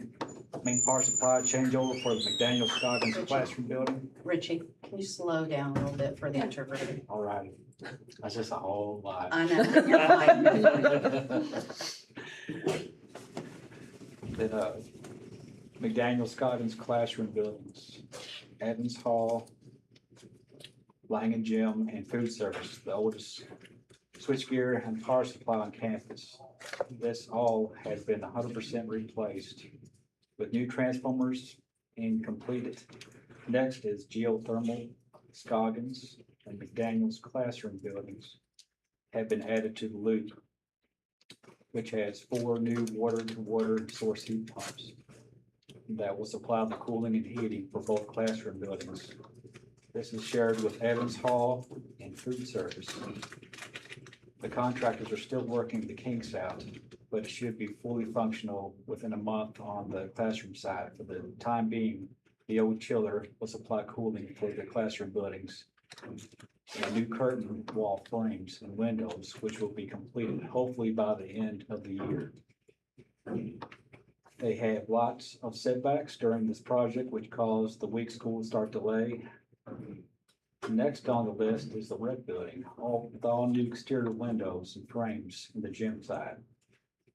main power supply changeover for the McDaniel Scoggins classroom building. Richie, can you slow down a little bit for the interpreter? All right, that's just a whole lot. I know, you're fine. Then, McDaniel Scoggins classroom buildings, Evans Hall, Langen Gym, and food service, the oldest switchgear and power supply on campus. This all has been 100% replaced with new transformers and completed. Next is geothermal, Scoggins, and McDaniel's classroom buildings have been added to the loop, which has 4 new water-to-water source heat pumps that will supply the cooling and heating for both classroom buildings. This is shared with Evans Hall and food service. The contractors are still working the kinks out, but it should be fully functional within a month on the classroom side. For the time being, the old chiller will supply cooling for the classroom buildings. And new curtain wall frames and windows, which will be completed hopefully by the end of the year. They have lots of setbacks during this project, which caused the week school start delay. Next on the list is the rec building, with all new exterior windows and frames in the gym side.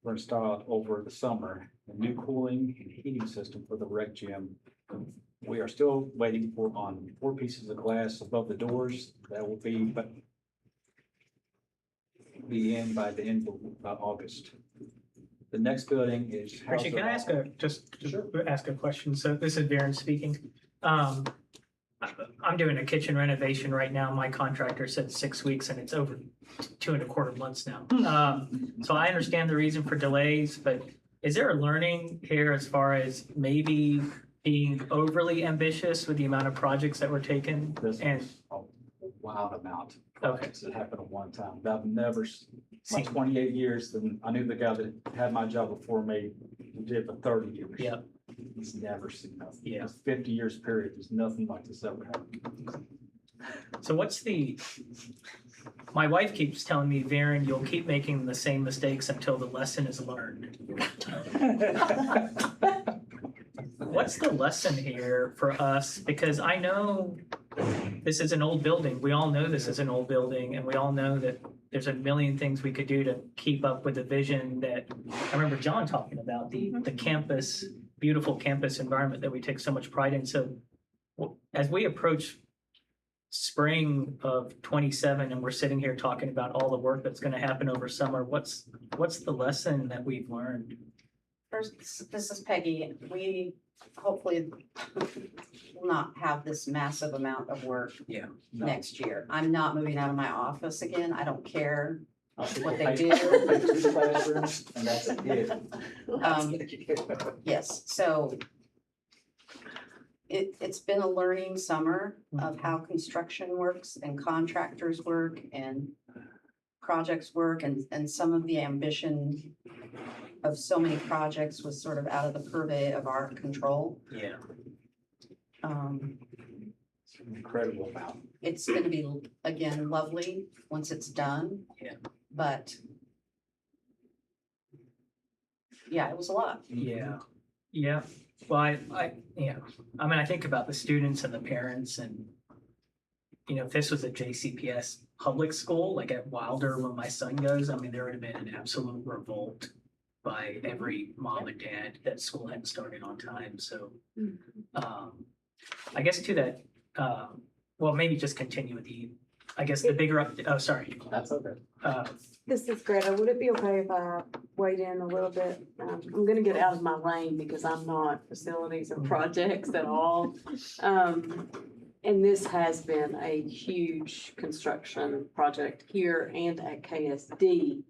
Were installed over the summer, a new cooling and heating system for the rec gym. We are still waiting on 4 pieces of glass above the doors. That will be in by the end of August. The next building is. Richie, can I ask ask a question? So this is Baron speaking. I'm doing a kitchen renovation right now. My contractor said 6 weeks and it's over 2.25 months now. So I understand the reason for delays, but is there a learning here as far as maybe being overly ambitious with the amount of projects that were taken? This And is a wild amount of projects that happened at one time. I've never, my seen, 28 years, and I knew the guy that had my job before me, who did for 30 years. yeah, He's never seen nothing. Yeah. This 50 years period, there's nothing like this ever happened. so my wife keeps telling me, Varen, you'll keep making the same mistakes until the lesson is learned. What's the lesson here for us? Because I know this is an old building. We all know this is an old building, and we all know that there's a million things we could do to keep up with the vision that I remember John talking about, the campus, beautiful campus environment that we take so much pride in. So Well, as we approach spring of 27 and we're sitting here talking about all the work that's gonna happen over summer, what's the lesson that we've learned? First, this is Peggy. We hopefully will not have this massive amount of work Yeah. next year. I'm not moving out of my office again. I don't care what they do. Two classrooms, and that's it. Yes, so it's been a learning summer of how construction works and contractors work and projects work, and some of the ambition of so many projects was sort of out of the purvey of our control. Yeah. It's an incredible amount. It's gonna be, again, lovely once it's done. Yeah. But yeah, it was a lot. Yeah, yeah. Well, yeah, I mean, I think about the students and the parents and, you know, if this was a JCPS public school, like at Wilder, where my son goes, I mean, there would have been an absolute revolt by every mom and dad that school hadn't started on time. So, I guess to that, well, maybe just continue with I guess the bigger sorry. That's okay. This is Greta. Would it be okay if I weighed in a little bit? I'm gonna get out of my lane because I'm not facilities or projects at all. And this has been a huge construction project here and at KSD.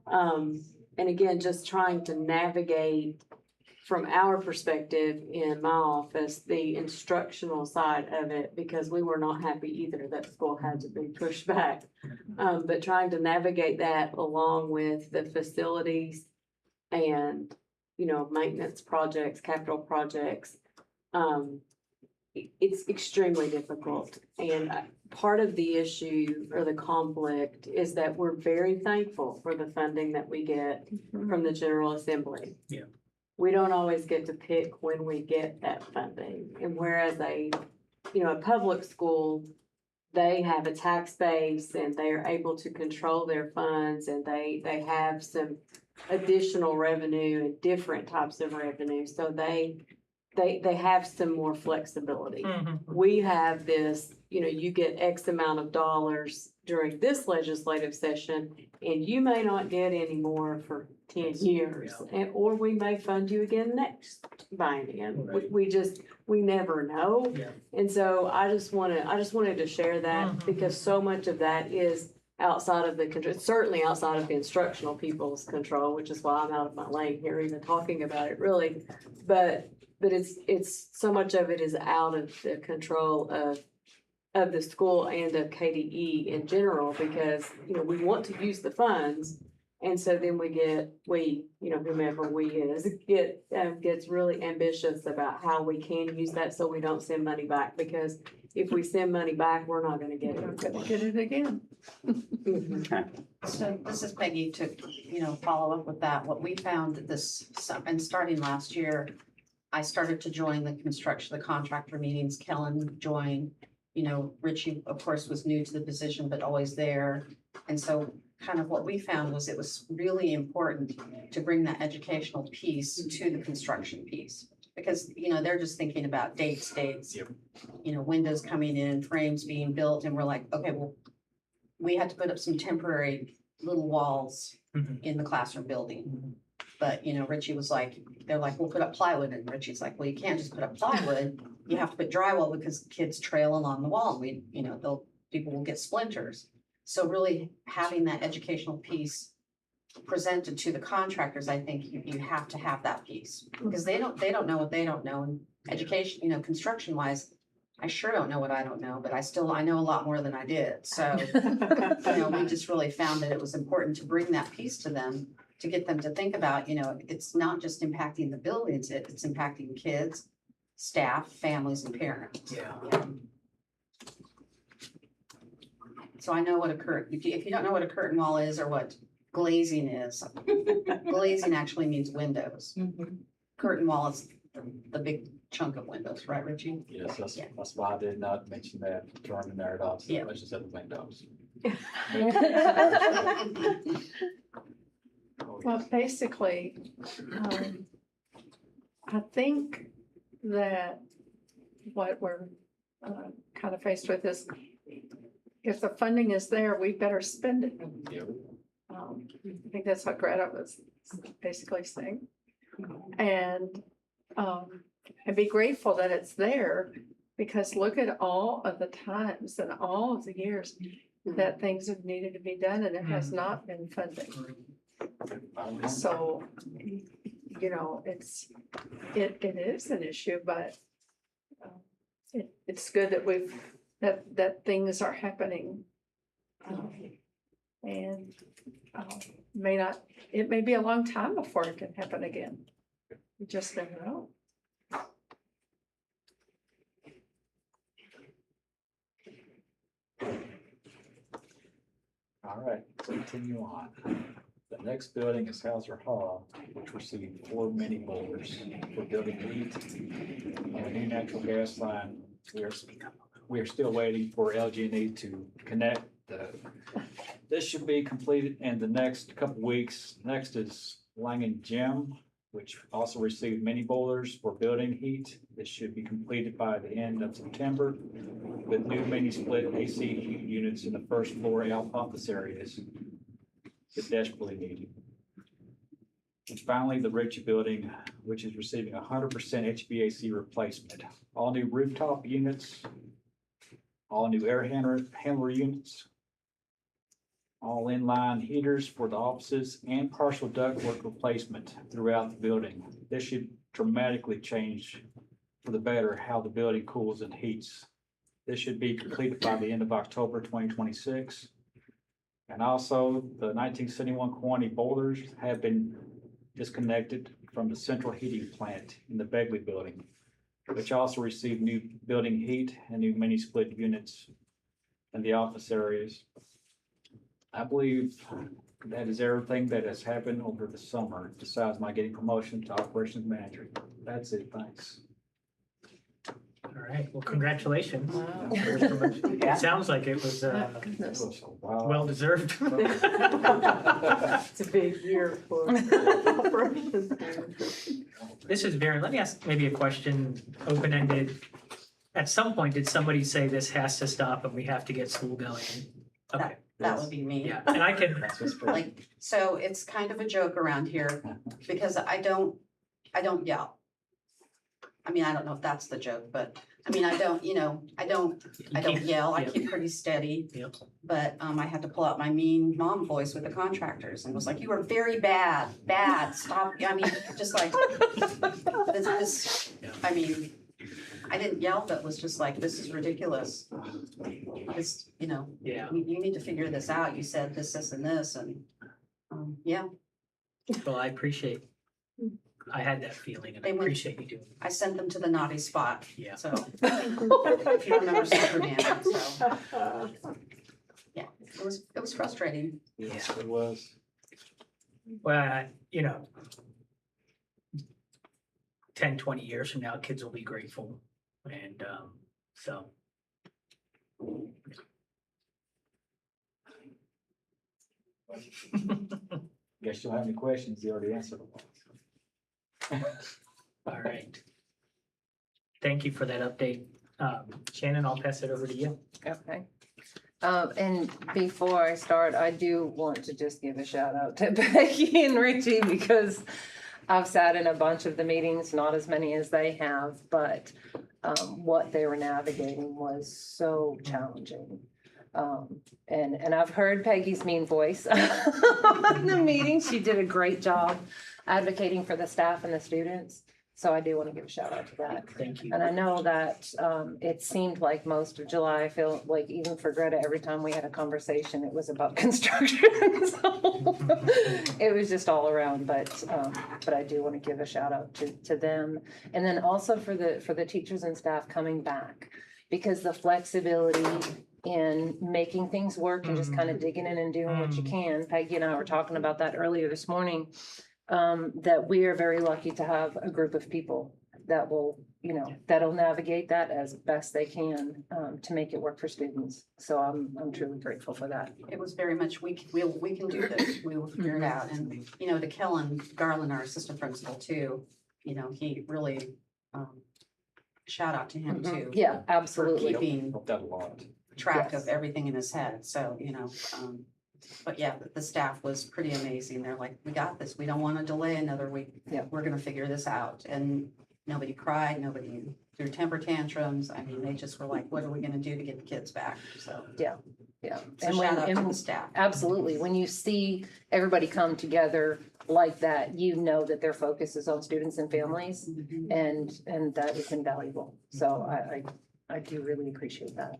And again, just trying to navigate from our perspective in my office, the instructional side of it, because we were not happy either that school had to be pushed back. But trying to navigate that along with the facilities and, you know, maintenance projects, capital projects. It's extremely difficult. And part of the issue or the conflict is that we're very thankful for the funding that we get from the General Assembly. Yeah. We don't always get to pick when we get that funding. And whereas a public school, they have a tax base and they are able to control their funds, and they have some additional revenue and different types of revenue. So they have some more flexibility. We have this, you get X amount of dollars during this legislative session, and you may not get any more for 10 years, or we may fund you again next biennium. Right. We never know. Yeah. And so I just wanted to share that because so much of that is outside of the control, certainly outside of the instructional people's control, which is why I'm out of my lane here even talking about it really. But it's so much of it is out of the control of the school and of KDE in general, because, we want to use the funds. And so then whomever we is, gets really ambitious about how we can use that so we don't send money back, because if we send money back, we're not gonna get it. We're gonna get it again. So this is Peggy to, follow up with that. What we found and starting last year, I started to join the contractor meetings. Kellen joined, Richie, of course, was new to the position, but always there. And so kind of what we found was it was really important to bring that educational piece to the construction piece. Because, they're just thinking about dates, Yep. Windows coming in, frames being built, and we're like, okay, well, we had to put up some temporary little walls in the classroom building. But, Richie was like, they're like, we'll put up plywood, and Richie's like, well, you can't just put up plywood, you have to put drywall because kids trail along the wall, people will get splinters. So really having that educational piece presented to the contractors, I think you have to have that piece, because they don't know what they don't know. And education, construction wise, I sure don't know what I don't know, but I know a lot more than I did. So, we just really found that it was important to bring that piece to them, to get them to think about, it's not just impacting the buildings, it's impacting kids, staff, families, and parents. Yeah. So I know what if you don't know what a curtain wall is or what glazing is, glazing actually means windows. Curtain wall is the big chunk of windows, right, Richie? Yes, that's why I did not mention that during the narrative, Yeah. I just said the windows. Well, basically, I think that what we're kind of faced with is if the funding is there, we better spend it. I think that's what Greta was basically saying. And be grateful that it's there, because look at all of the times and all of the years that things have needed to be done and it has not been funded. So, you know, it is an issue, but it's good that that things are happening. And it may be a long time before it can happen again. You just never know. All right, continue on. The next building is Hauser Hall, which received 4 mini boulders for building heat and a new natural gas line. We are still waiting for LG&E to connect. This should be completed in the next couple weeks. Next is Langen Gym, which also received mini boulders for building heat. This should be completed by the end of September with new mini split AC heat units in the first floor office areas that desperately needed. And finally, the Ritchie Building, which is receiving 100% HVAC replacement. All new rooftop units, all new air handler units, all inline heaters for the offices, and partial ductwork replacement throughout the building. This should dramatically change for the better how the building cools and heats. This should be completed by the end of October 2026. And also, the 1971 quantity boulders have been disconnected from the central heating plant in the Begley Building, which also received new building heat and new mini split units in the office areas. I believe that is everything that has happened over the summer, besides my getting promotion to operations manager. That's it, thanks. All right, well, congratulations. Wow. It sounds like it was Goodness. well deserved. It's a big year for operations. This is very, let me ask maybe a question, open-ended. At some point, did somebody say this has to stop and we have to get school going? Okay, That would be me. yeah, and I can, Like, so it's kind of a joke around here because I don't yell. I mean, I don't know if that's the joke, but I mean, I don't yell, I keep pretty steady. Yep. But I had to pull out my mean mom voice with the contractors and was like, you are very bad, stop. I mean, just like, this, I mean, I didn't yell, but was just like, this is ridiculous. It's, yeah, you need to figure this out. You said this, and this, and, yeah. well, I appreciate, I had that feeling and I They went- appreciate you doing I sent them to the naughty spot. Yeah. So, if you remember Superman, so, yeah, it was frustrating. Yes, it was. Well, 10, 20 years from now, kids will be grateful. And so. Guess you'll have any questions, you already answered them. All right. Thank you for that update. Shannon, I'll pass it over to you. Okay. And before I start, I do want to just give a shout out to Becky and Richie because I've sat in a bunch of the meetings, not as many as they have, but what they were navigating was so challenging. And I've heard Peggy's mean voice in the meeting. She did a great job advocating for the staff and the students. So I do want to give a shout out to that. Thank you. And I know that it seemed like most of July, I feel like even for Greta, every time we had a conversation, it was about construction. So it was just all around, but I do want to give a shout out to them. And then also for the teachers and staff coming back, because the flexibility in making things work and just kind of digging in and doing what you can. Peggy and I were talking about that earlier this morning. That we are very lucky to have a group of people that will, that'll navigate that as best they can to make it work for students. So I'm truly grateful for that. It was very much, we can do this, we will figure it out. And, to Kellen Garland, our assistant principal too, he really shout out to him too. Yeah, For absolutely. keeping Helped out a lot. track Yes. of everything in his head, so, but yeah, the staff was pretty amazing. They're like, we got this. We don't want to delay another week. Yeah. We're gonna figure this out. And nobody cried, nobody threw temper tantrums. I mean, they just were like, what are we gonna do to get the kids back? So, Yeah. so And shout out to when, the staff. absolutely, when you see everybody come together like that, you know that their focus is on students and families, Mhm. and that is invaluable. So I do really appreciate that.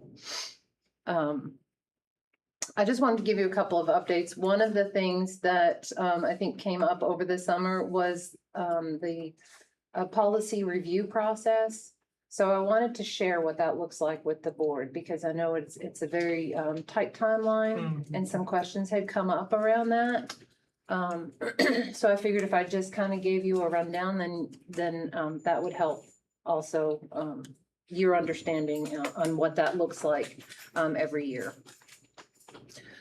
I just wanted to give you a couple of updates. One of the things that I think came up over the summer was the policy review process. So I wanted to share what that looks like with the board, because I know it's a very tight timeline, and some questions had come up around that. So I figured if I just kind of gave you a rundown, then that would help also your understanding on what that looks like every year.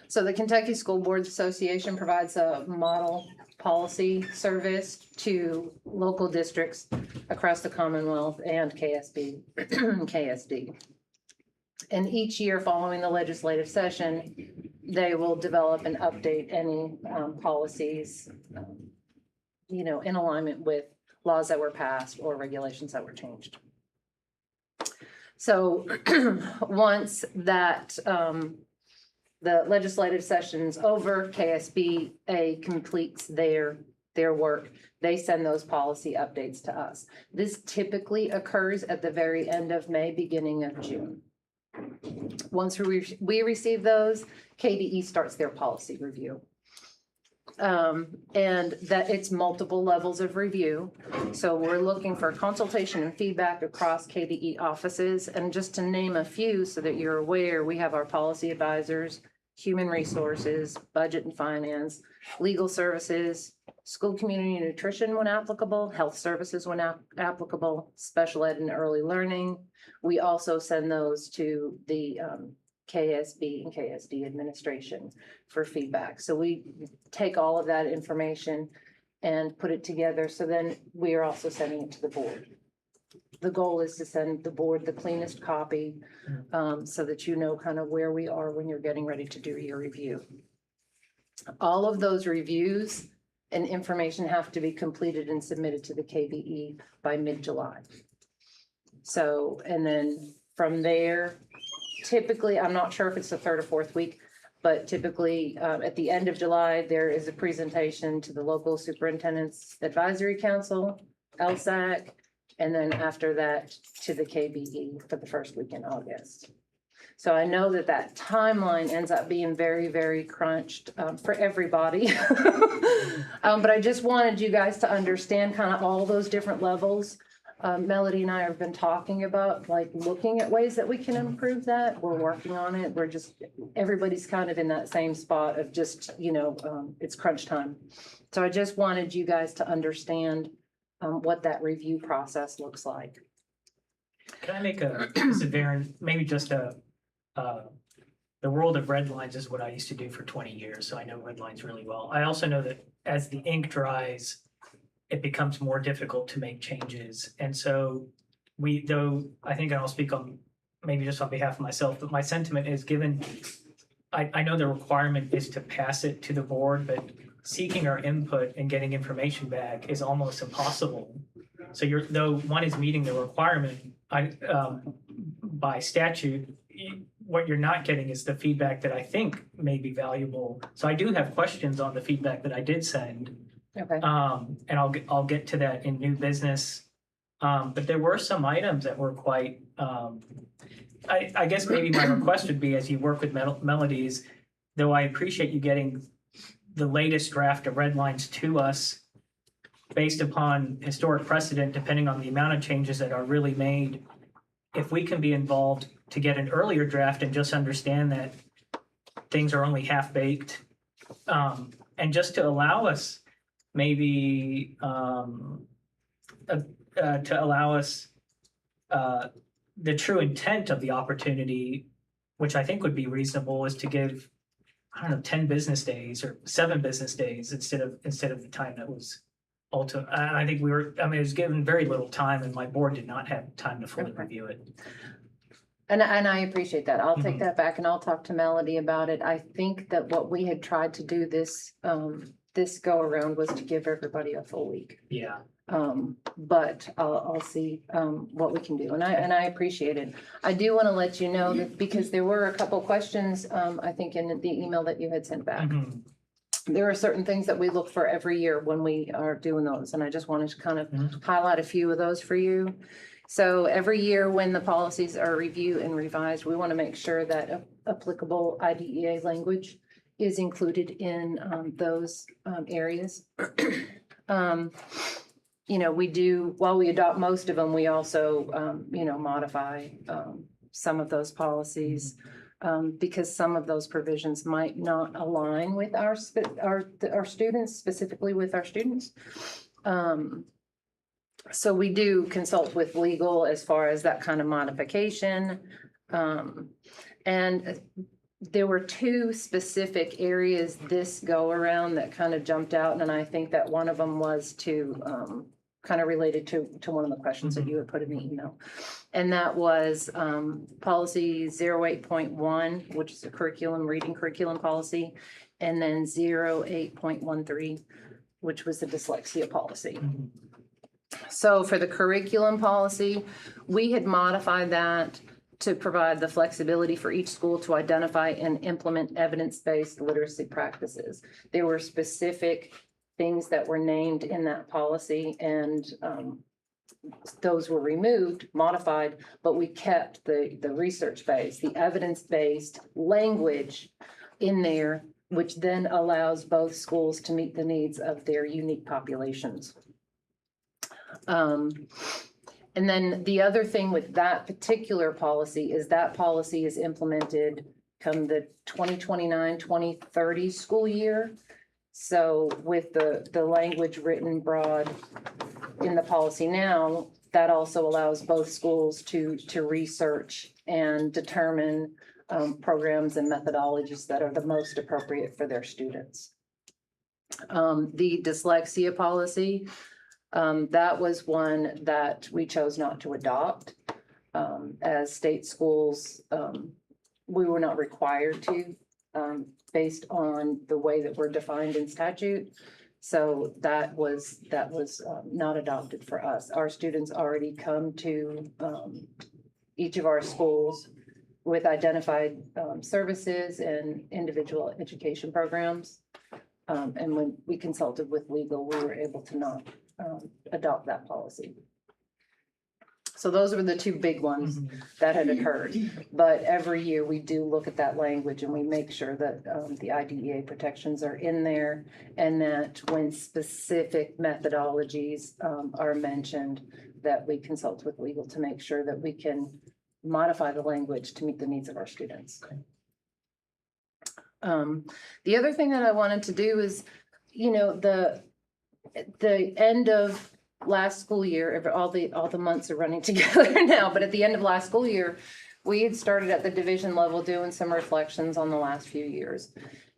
So the Kentucky School Boards Association provides a model policy service to local districts across the Commonwealth and KSD. And each year following the legislative session, they will develop and update any policies, in alignment with laws that were passed or regulations that were changed. So once that the legislative session's over, KSBA completes their work, they send those policy updates to us. This typically occurs at the very end of May, beginning of June. Once we receive those, KDE starts their policy review. And that it's multiple levels of review. So we're looking for consultation and feedback across KDE offices. And just to name a few so that you're aware, we have our policy advisors, human resources, budget and finance, legal services, school community nutrition when applicable, health services when applicable, special ed and early learning. We also send those to the KSB and KSD administration for feedback. So we take all of that information and put it together. So then we are also sending it to the board. The goal is to send the board the cleanest copy so that you know kind of where we are when you're getting ready to do your review. All of those reviews and information have to be completed and submitted to the KBE by mid-July. So, and then from there, typically, I'm not sure if it's the third or fourth week, but typically at the end of July, there is a presentation to the local superintendent's advisory council, LSAC, and then after that to the KBE for the first week in August. So I know that that timeline ends up being very, very crunched for everybody. But I just wanted you guys to understand kind of all those different levels. Melody and I have been talking about like looking at ways that we can improve that. We're working on it. We're just, everybody's kind of in that same spot of just, it's crunch time. So I just wanted you guys to understand what that review process looks like. Can I make this is Varen, maybe just the world of red lines is what I used to do for 20 years, so I know red lines really well. I also know that as the ink dries, it becomes more difficult to make changes. And so I think I'll speak on maybe just on behalf of myself, but my sentiment is given, I know the requirement is to pass it to the board, but seeking our input and getting information back is almost impossible. So though one is meeting the requirement, by statute, what you're not getting is the feedback that I think may be valuable. So I do have questions on the feedback that I did send. Okay. And I'll get to that in new business. But there were some items that were quite, I guess maybe my request would be as you work with Melodies, though I appreciate you getting the latest draft of red lines to us based upon historic precedent, depending on the amount of changes that are really made. If we can be involved to get an earlier draft and just understand that things are only half baked, and just to allow us maybe to allow us the true intent of the opportunity, which I think would be reasonable, is to give, 10 business days or 7 business days instead of the time that was I think I mean, it was given very little time and my board did not have time to fully Okay. review it. And I appreciate that. I'll take Mhm. that back and I'll talk to Melody about it. I think that what we had tried to do this go around was to give everybody a full week. Yeah. But I'll see, what we can do, and I appreciate it. I do wanna let you know that, because there were a couple questions, I think in the email that you had sent back. Mhm. There are certain things that we look for every year when we are doing those, and I just wanted to kind of Mhm. highlight a few of those for you. So every year when the policies are reviewed and revised, we wanna make sure that applicable IDEA language is included in, those, areas. You know, we do, while we adopt most of them, we also, you know, modify, some of those policies. Because some of those provisions might not align with our students, specifically with our students. So we do consult with legal as far as that kind of modification. And there were two specific areas this go around that kind of jumped out, and I think that one of them was to, kind of related to one of the questions that you had put in the email. And that was, policy 08.1, which is a reading curriculum policy, and then 08.13, which was the dyslexia policy. Mhm. So for the curriculum policy, we had modified that to provide the flexibility for each school to identify and implement evidence-based literacy practices. There were specific things that were named in that policy, and those were removed, modified, but we kept the research-based, the evidence-based language in there, which then allows both schools to meet the needs of their unique populations. And then the other thing with that particular policy is that policy is implemented come the 2029-2030 school year. So with the language written broad in the policy now, that also allows both schools to research and determine programs and methodologies that are the most appropriate for their students. The dyslexia policy, that was one that we chose not to adopt. As state schools, we were not required to, based on the way that we're defined in statute. So that was not adopted for us. Our students already come to each of our schools with identified services and individual education programs. And when we consulted with legal, we were able to not adopt that policy. So those were the two big ones that had occurred. But every year we do look at that language and we make sure that the IDEA protections are in there, and that when specific methodologies are mentioned, that we consult with legal to make sure that we can modify the language to meet the needs of our students. The other thing that I wanted to do is, you know, the end of last school year, all the months are running together now, but at the end of last school year, we had started at the division level doing some reflections on the last few years.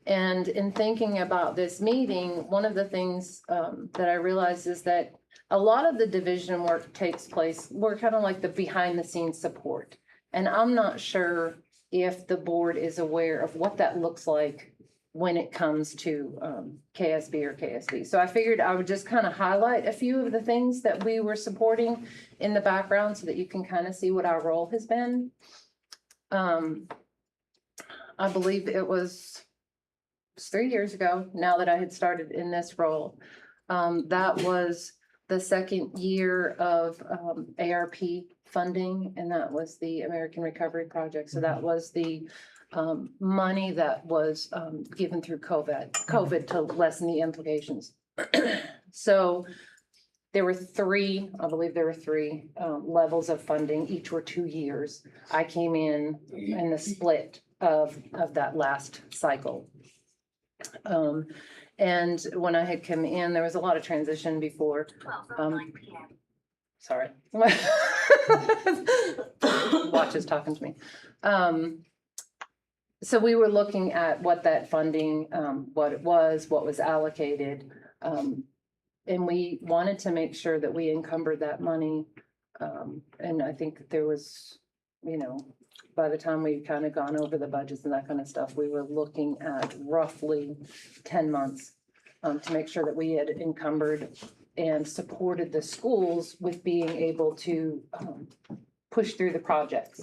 And in thinking about this meeting, one of the things that I realized is that a lot of the division work takes place, we're kind of like the behind the scenes support. And I'm not sure if the board is aware of what that looks like when it comes to KSB or KSB. So I figured I would just kind of highlight a few of the things that we were supporting in the background so that you can kind of see what our role has been. I believe it was 3 years ago now that I had started in this role. That was the second year of ARP funding, and that was the American Recovery Project. So that was the money that was given through COVID to lessen the implications. So there were three, I believe there were three levels of funding. Each were 2 years. I came in the split of that last cycle. And when I had come in, there was a lot of transition before. 12:09 p.m. Sorry. Watch is talking to me. So we were looking at what that funding, what it was, what was allocated. and we wanted to make sure that we encumbered that money. And I think that there was, you know, by the time we kind of gone over the budgets and that kind of stuff, we were looking at roughly 10 months to make sure that we had encumbered and supported the schools with being able to push through the projects.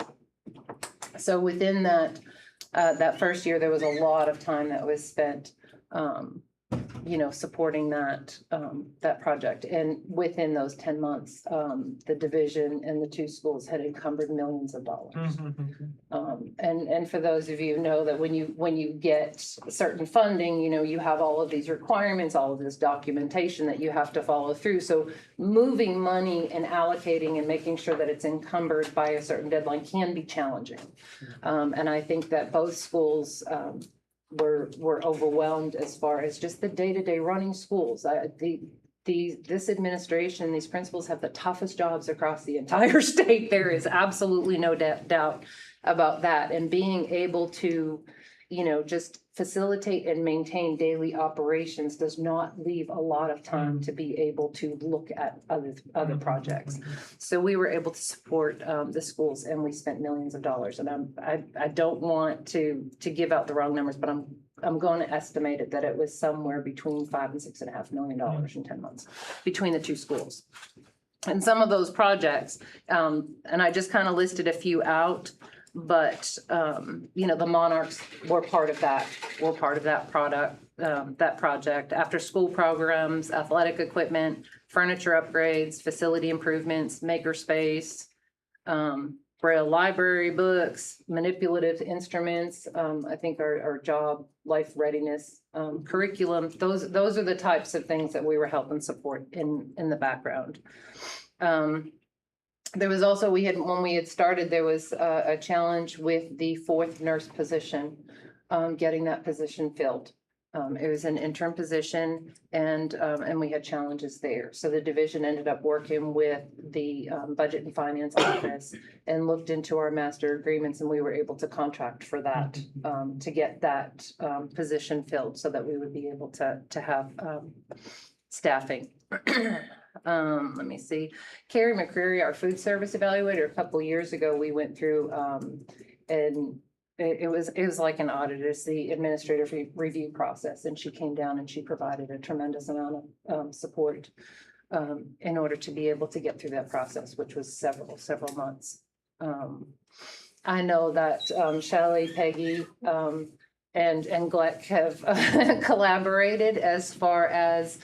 So within that, that first year, there was a lot of time that was spent, you know, supporting that, that project. And within those 10 months, the division and the two schools had encumbered millions of dollars. And for those of you who know that when you get certain funding, you know, you have all of these requirements, all of this documentation that you have to follow through. So moving money and allocating and making sure that it's encumbered by a certain deadline can be challenging. And I think that both schools, were overwhelmed as far as just the day-to-day running schools. This administration, these principals have the toughest jobs across the entire state. There is absolutely no doubt about that. And being able to, you know, just facilitate and maintain daily operations does not leave a lot of time to be able to look at other projects. So we were able to support the schools, and we spent millions of dollars. And I don't want to give out the wrong numbers, but I'm going to estimate it that it was somewhere between $5 and $6.5 million in 10 months between the two schools. And some of those projects, and I just kind of listed a few out, but you know, the Monarchs were part of that. Were part of that that project. After school programs, athletic equipment, furniture upgrades, facility improvements, makerspace, Braille library books, manipulative instruments. I think our job life readiness curriculum. Those are the types of things that we were helping support in the background. There was also, when we had started, there was a challenge with the 4th nurse position, getting that position filled. It was an interim position, and we had challenges there. So the division ended up working with the Budget and Finance Office and looked into our master agreements, and we were able to contract for that, to get that position filled so that we would be able to have staffing. Let me see. Carrie McCreary, our food service evaluator, a couple of years ago, we went through and it was like an audit. It's the administrative review process, and she came down and she provided a tremendous amount of support in order to be able to get through that process, which was several months. I know that Shelley, Peggy, and Gleck have collaborated as far as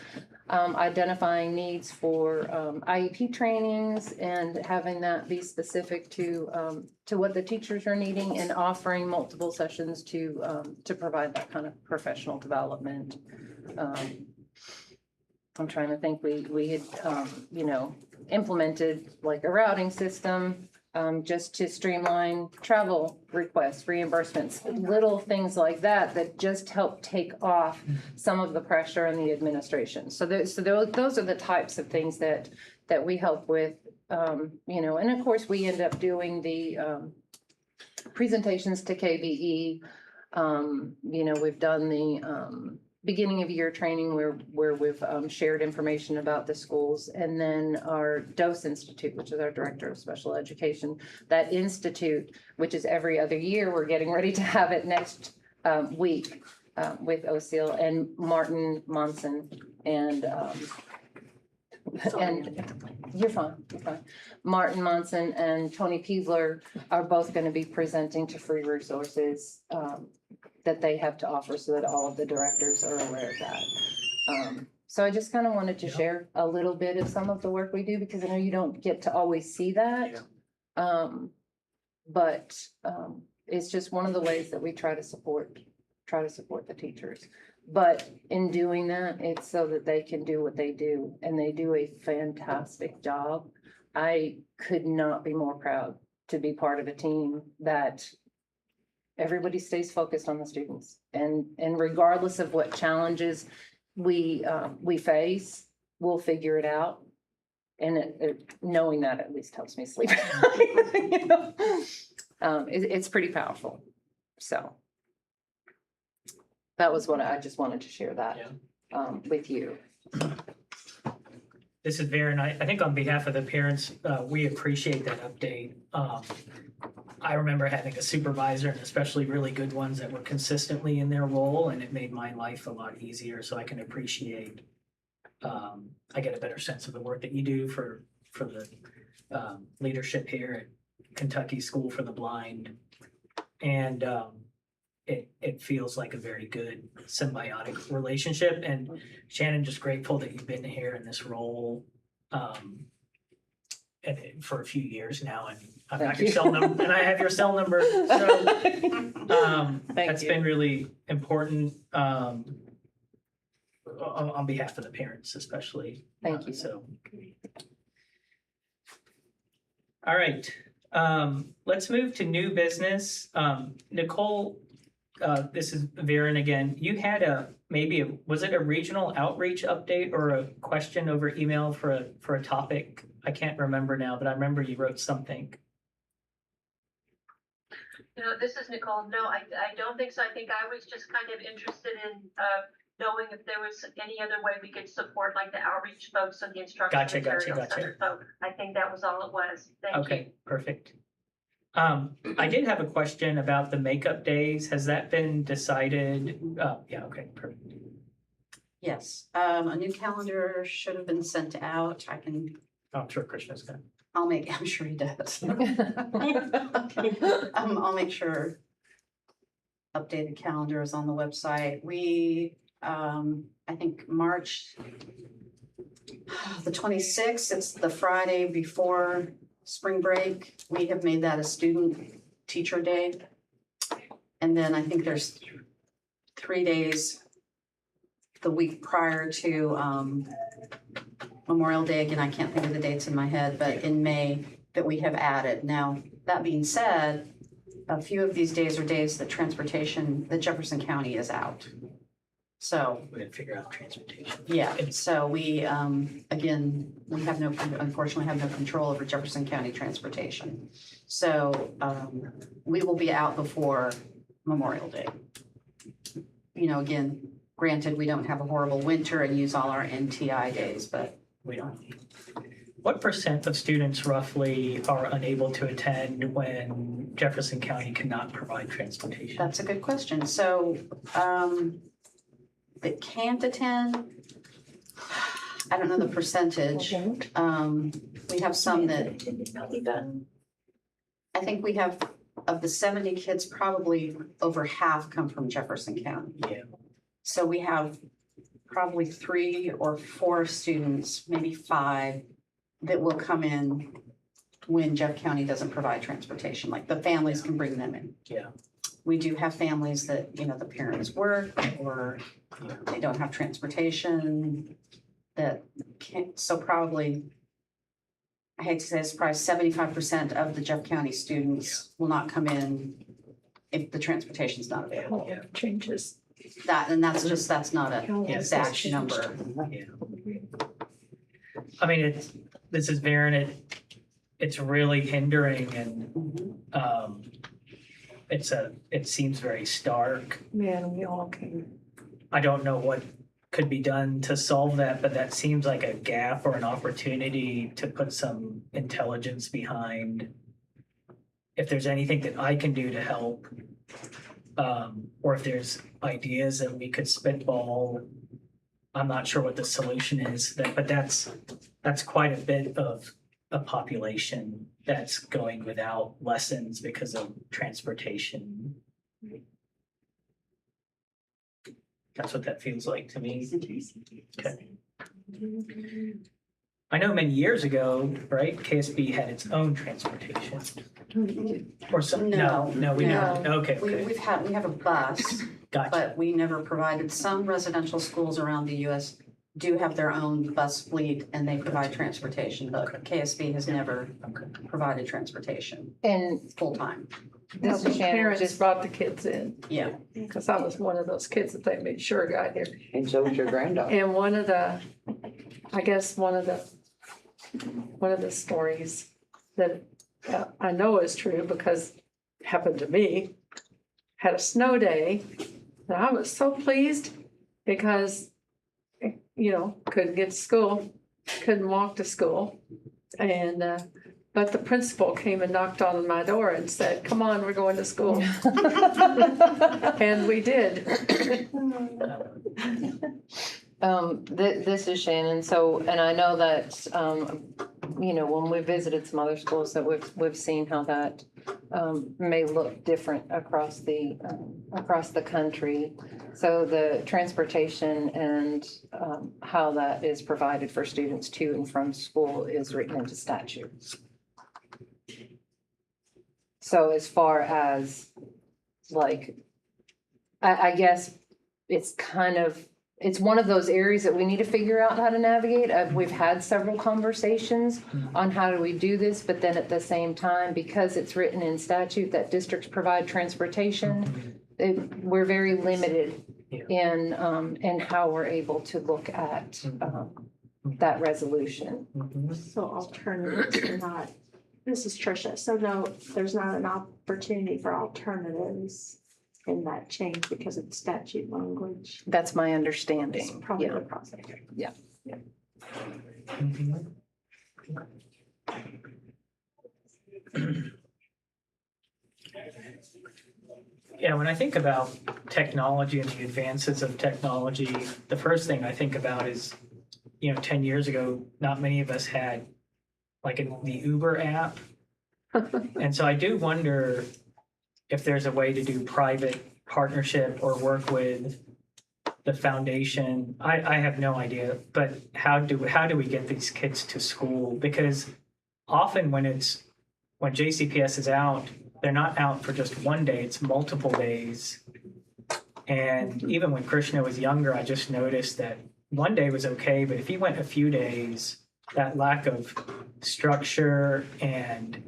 identifying needs for IEP trainings and having that be specific to what the teachers are needing, and offering multiple sessions to provide that kind of professional development. I'm trying to think, we had you know, implemented like a routing system just to streamline travel requests, reimbursements, little things like that just help take off some of the pressure in the administration. So those are the types of things that we help with, you know, and of course we end up doing the presentations to KBE. You know, we've done the beginning of year training where we've shared information about the schools, and then our DOS Institute, which is our Director of Special Education. That institute, which is every other year, we're getting ready to have it next week with OSEAL and Martin Monson and you're fine. Martin Monson and Tony Peasler are both going to be presenting to free resources that they have to offer, so that all of the directors are aware of that. So I just kind of wanted to share a little bit of some of the work we do, because I know you don't get to always see that. But it's just one of the ways that we try to support the teachers. But in doing that, it's so that they can do what they do, and they do a fantastic job. I could not be more proud to be part of a team that everybody stays focused on the students, and regardless of what challenges we face, we'll figure it out. And knowing that at least helps me sleep. You know? It's pretty powerful. So that was what I just wanted to share that with you. This is Varen. I think on behalf of the parents, we appreciate that update. I remember having a supervisor and especially really good ones that were consistently in their role, and it made my life a lot easier, so I can appreciate. I get a better sense of the work that you do for the leadership here at Kentucky School for the Blind. And it feels like a very good symbiotic relationship. And Shannon, just grateful that you've been here in this role and for a few years now, and I've got your cell number, and I have your cell number. So that's been really important on behalf of the parents, especially. Thank you. So. All right, let's move to new business. Nicole, this is Varen again. You had was it a regional outreach update or a question over email for a topic? I can't remember now, but I remember you wrote something. No, this is Nicole. No, I don't think so. I think I was just kind of interested in knowing if there was any other way we could support like the outreach folks and the instructional materials center. So I think that was all it was. Thank you. Okay, perfect. I did have a question about the makeup days. Has that been decided? Yeah, okay, perfect. Yes, a new calendar should have been sent out. I'm sure Krishna's gonna. I'm sure he does. I'll make sure updated calendar is on the website. We, I think March the 26th, it's the Friday before spring break. We have made that a student teacher day. And then I think there's 3 days the week prior to Memorial Day. Again, I can't think of the dates in my head, but in May that we have added. Now, that being said, a few of these days are days that Jefferson County is out. So, We didn't figure out transportation. yeah, so we, again, unfortunately have no control over Jefferson County transportation. So, we will be out before Memorial Day. You know, again, granted, we don't have a horrible winter and use all our NTI days, but We don't. What % of students roughly are unable to attend when Jefferson County cannot provide transportation? that's a good question. So, that can't attend, I don't know the percentage. We have some that, I think we have, of the 70 kids, probably over half come from Jefferson County. Yeah. So we have probably 3 or 4 students, maybe 5, that will come in when Jeff County doesn't provide transportation, like the families can bring them in. Yeah. We do have families that, the parents work or they don't have transportation that can't, so probably, I hate to say this, probably 75% of the Jeff County students will not come in if the transportation's not available. Yeah. Changes. That's not an Yeah. exact number. Yeah. I mean, this is Varen, it's really hindering and, it seems very stark. Man, we all can. I don't know what could be done to solve that, but that seems like a gap or an opportunity to put some intelligence behind. If there's anything that I can do to help, or if there's ideas that we could spitball, I'm not sure what the solution is, but that's quite a bit of a population that's going without lessons because of transportation. That's what that feels like to me. Okay. I know many years ago, right, KSB had its own transportation. Or some, no, we never, okay, We okay, have a bus, gotcha, but we never provided, some residential schools around the US do have their own bus fleet and they provide transportation, but KSB has never okay. provided transportation And full-time. this The is Shannon, parents just brought the kids in, Yeah, because I was one of those kids that they made sure got here. And so was your granddaughter. And one of the stories that I know is true because it happened to me, had a snow day, and I was so pleased because, couldn't get to school. couldn't walk to school. And, but the principal came and knocked on my door and said, come on, we're going to school. And we did. This is Shannon. So, and I know that, you know, when we visited some other schools that we've seen how that, may look different across the country. So the transportation and, how that is provided for students to and from school is written into statute. So as far as like, I guess it's kind of, it's one of those areas that we need to figure out how to navigate. We've had several conversations on how do we do this, but then at the same time, because it's written in statute that districts provide transportation, we're very limited in how we're able to look at that resolution. So alternatives are not, this is Tricia, so no, there's not an opportunity for alternatives in that change because of the statute language. That's my It's understanding. probably Yeah. the process. Yeah, when I think about technology and the advances of technology, the first thing I think about is, 10 years ago, not many of us had like the Uber app. And so I do wonder if there's a way to do private partnership or work with the foundation. I have no idea, but how do we get these kids to school? Because often when JCPS is out, they're not out for just one day, it's multiple days. And even when Krishna was younger, I just noticed that one day was okay, but if he went a few days, that lack of structure and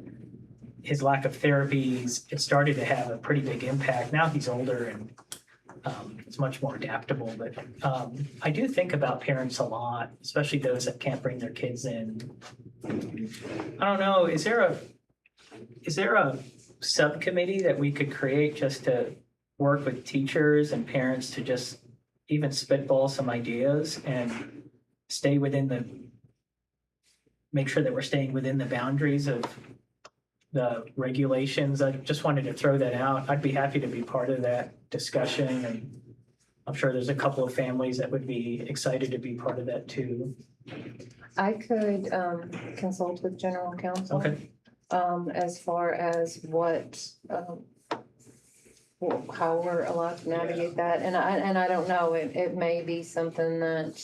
his lack of therapies, it started to have a pretty big impact. Now he's older and it's much more adaptable, but I do think about parents a lot, especially those that can't bring their kids in. I don't know, is there a subcommittee that we could create just to work with teachers and parents to just even spitball some ideas and make sure that we're staying within the boundaries of the regulations? I just wanted to throw that out. I'd be happy to be part of that discussion, and I'm sure there's a couple of families that would be excited to be part of that too. I could consult with general counsel. Okay. As far as what, how we're allowed to navigate that. And I don't know, it may be something that,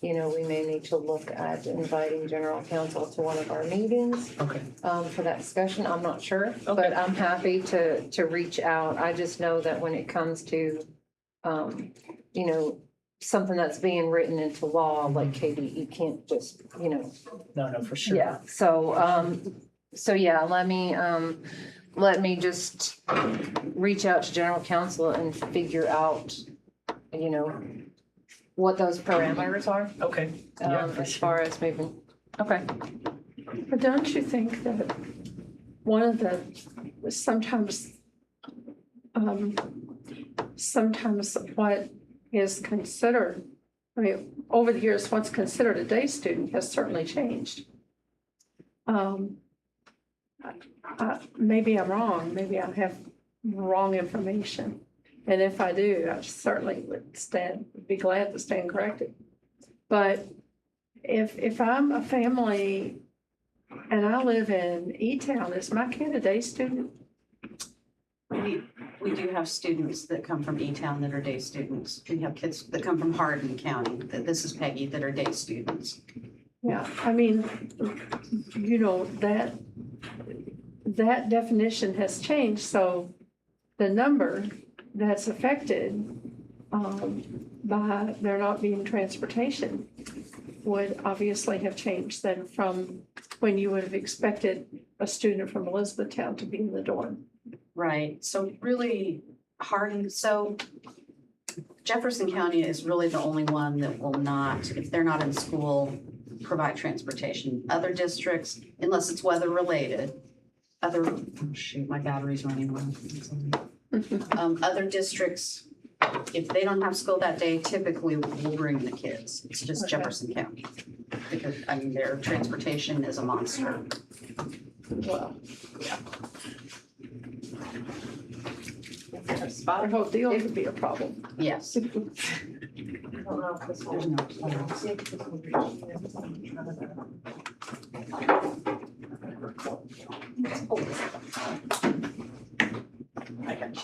we may need to look at inviting general counsel to one of our meetings. Okay. For that discussion. I'm not sure, but Okay. I'm happy to reach out. I just know that when it comes to, something that's being written into law, like Katie, you can't just, No, for sure. yeah. So yeah, let me just reach out to general counsel and figure out, what those parameters are, Okay. Yeah, for as sure. far as moving. Okay. But don't you think that one of the, sometimes what is considered, over the years, what's considered a day student has certainly changed. Maybe I'm wrong, maybe I have wrong information. And if I do, I certainly would be glad to stand corrected. But if I'm a family and I live in E-Town, is my kid a day student? We do have students that come from E-Town that are day students. We have kids that come from Hardin County, this is Peggy, that are day students. Yeah, I mean, that definition has changed, so the number that's affected by there not being transportation would obviously have changed then from when you would have expected a student from Elizabethtown to be in the dorm. Right, so really Hardin, so Jefferson County is really the only one that will not, if they're not in school, provide transportation. Other districts, unless it's weather related, my battery's running low. Other districts, if they don't have school that day, typically will bring the kids. It's just Okay. Jefferson County. because, I mean, their transportation is a monster. Well, Our whole deal could be a problem. Yes. I don't know if this one. See if this one- I got you.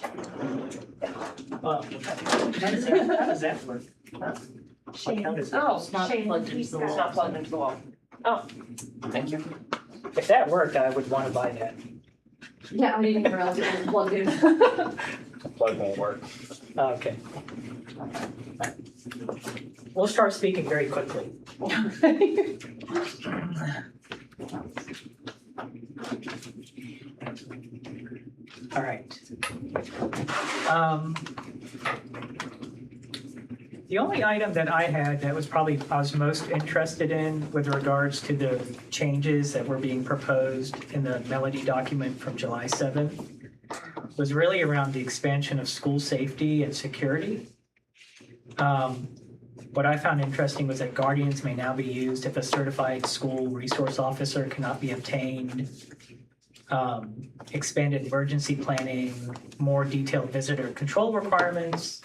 How does that work? Like, how does it- Oh, it's not plugged into the wall. It's not plugged into the wall. Thank you. If that worked, I would want to buy that. Yeah, I didn't even realize it was plugged in. The plug won't work. Okay. We'll start speaking very quickly. All right. The only item that I had that was probably I was most interested in with regards to the changes that were being proposed in the Melody document from July 7th was really around the expansion of school safety and security. What I found interesting was that guardians may now be used if a certified school resource officer cannot be obtained. Expanded emergency planning, more detailed visitor control requirements.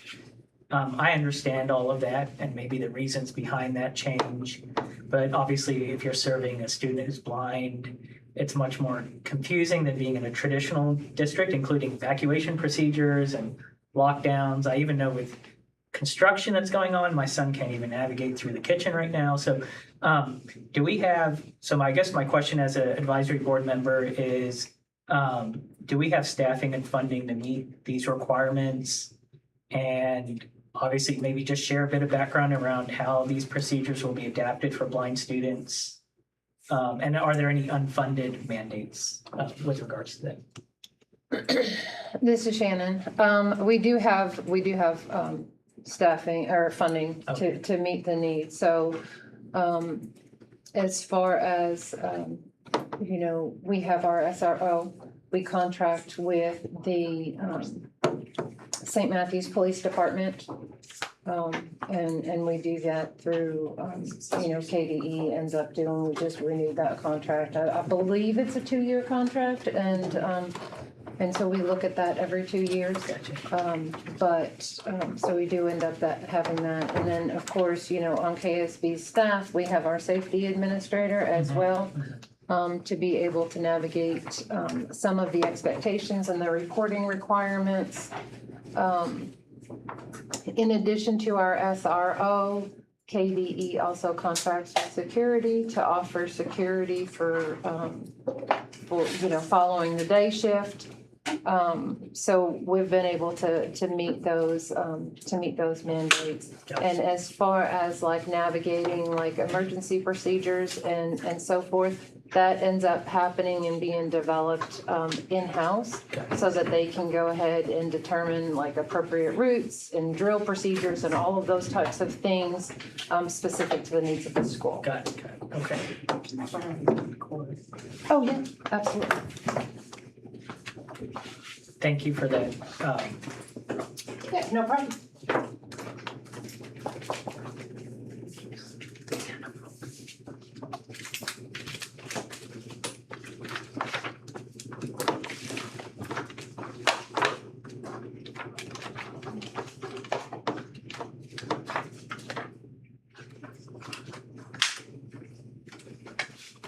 I understand all of that and maybe the reasons behind that change. But obviously, if you're serving a student who's blind, it's much more confusing than being in a traditional district, including evacuation procedures and lockdowns. I even know with construction that's going on, my son can't even navigate through the kitchen right now. So do we have, I guess my question as an advisory board member is, do we have staffing and funding to meet these requirements? And obviously maybe just share a bit of background around how these procedures will be adapted for blind students. And are there any unfunded mandates with regards to that? This is Shannon. We do have staffing or funding Okay. to meet the needs. So as far as, we have our SRO, we contract with the St. Matthews Police Department. And we do that through, KDE ends up doing, we just renewed that contract. I believe it's a 2-year contract and so we look at that every 2 years. Gotcha. So we do end up having that. And then, of course, on KSB's staff, we have our safety administrator as well, to be able to navigate some of the expectations and the reporting requirements. In addition to our SRO, KDE also contracts with security to offer security for following the day shift. So we've been able to meet those mandates. And as far as like navigating like emergency procedures and so forth, that ends up happening and being developed in-house so that they can go ahead and determine like appropriate routes and drill procedures and all of those types of things specific to the needs of the school. Got it. Okay. Oh, yeah, absolutely. Thank you for that. Yeah, no problem.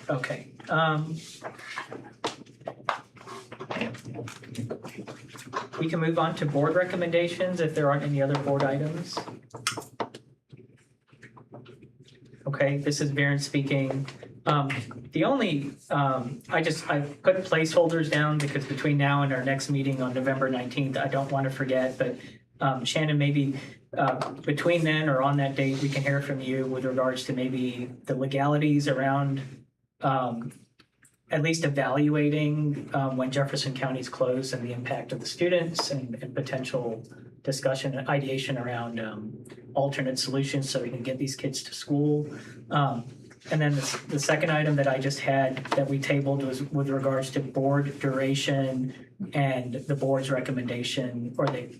Okay. We can move on to board recommendations if there aren't any other board items. Okay, this is Varen speaking. The only, I put placeholders down because between now and our next meeting on November 19th, I don't want to forget, but Shannon, maybe between then or on that date, we can hear from you with regards to maybe the legalities around at least evaluating when Jefferson County is closed and the impact of the students and potential discussion and ideation around alternate solutions so we can get these kids to school. And then the second item that I just had that we tabled was with regards to board duration and the board's recommendation or the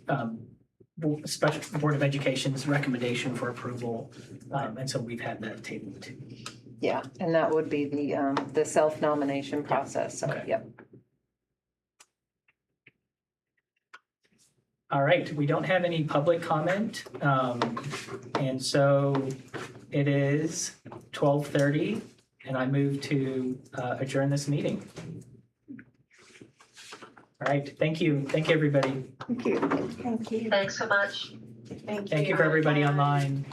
Special Board of Education's recommendation for approval. And so we've had that tabled too. Yeah, and that would be the self-nomination process, so, Okay. yep. All right, we don't have any public comment. And so it is 12:30 and I move to adjourn this meeting. All right, thank you. Thank you, everybody. Thank you. Thank you. Thanks so much. Thank you for everybody online.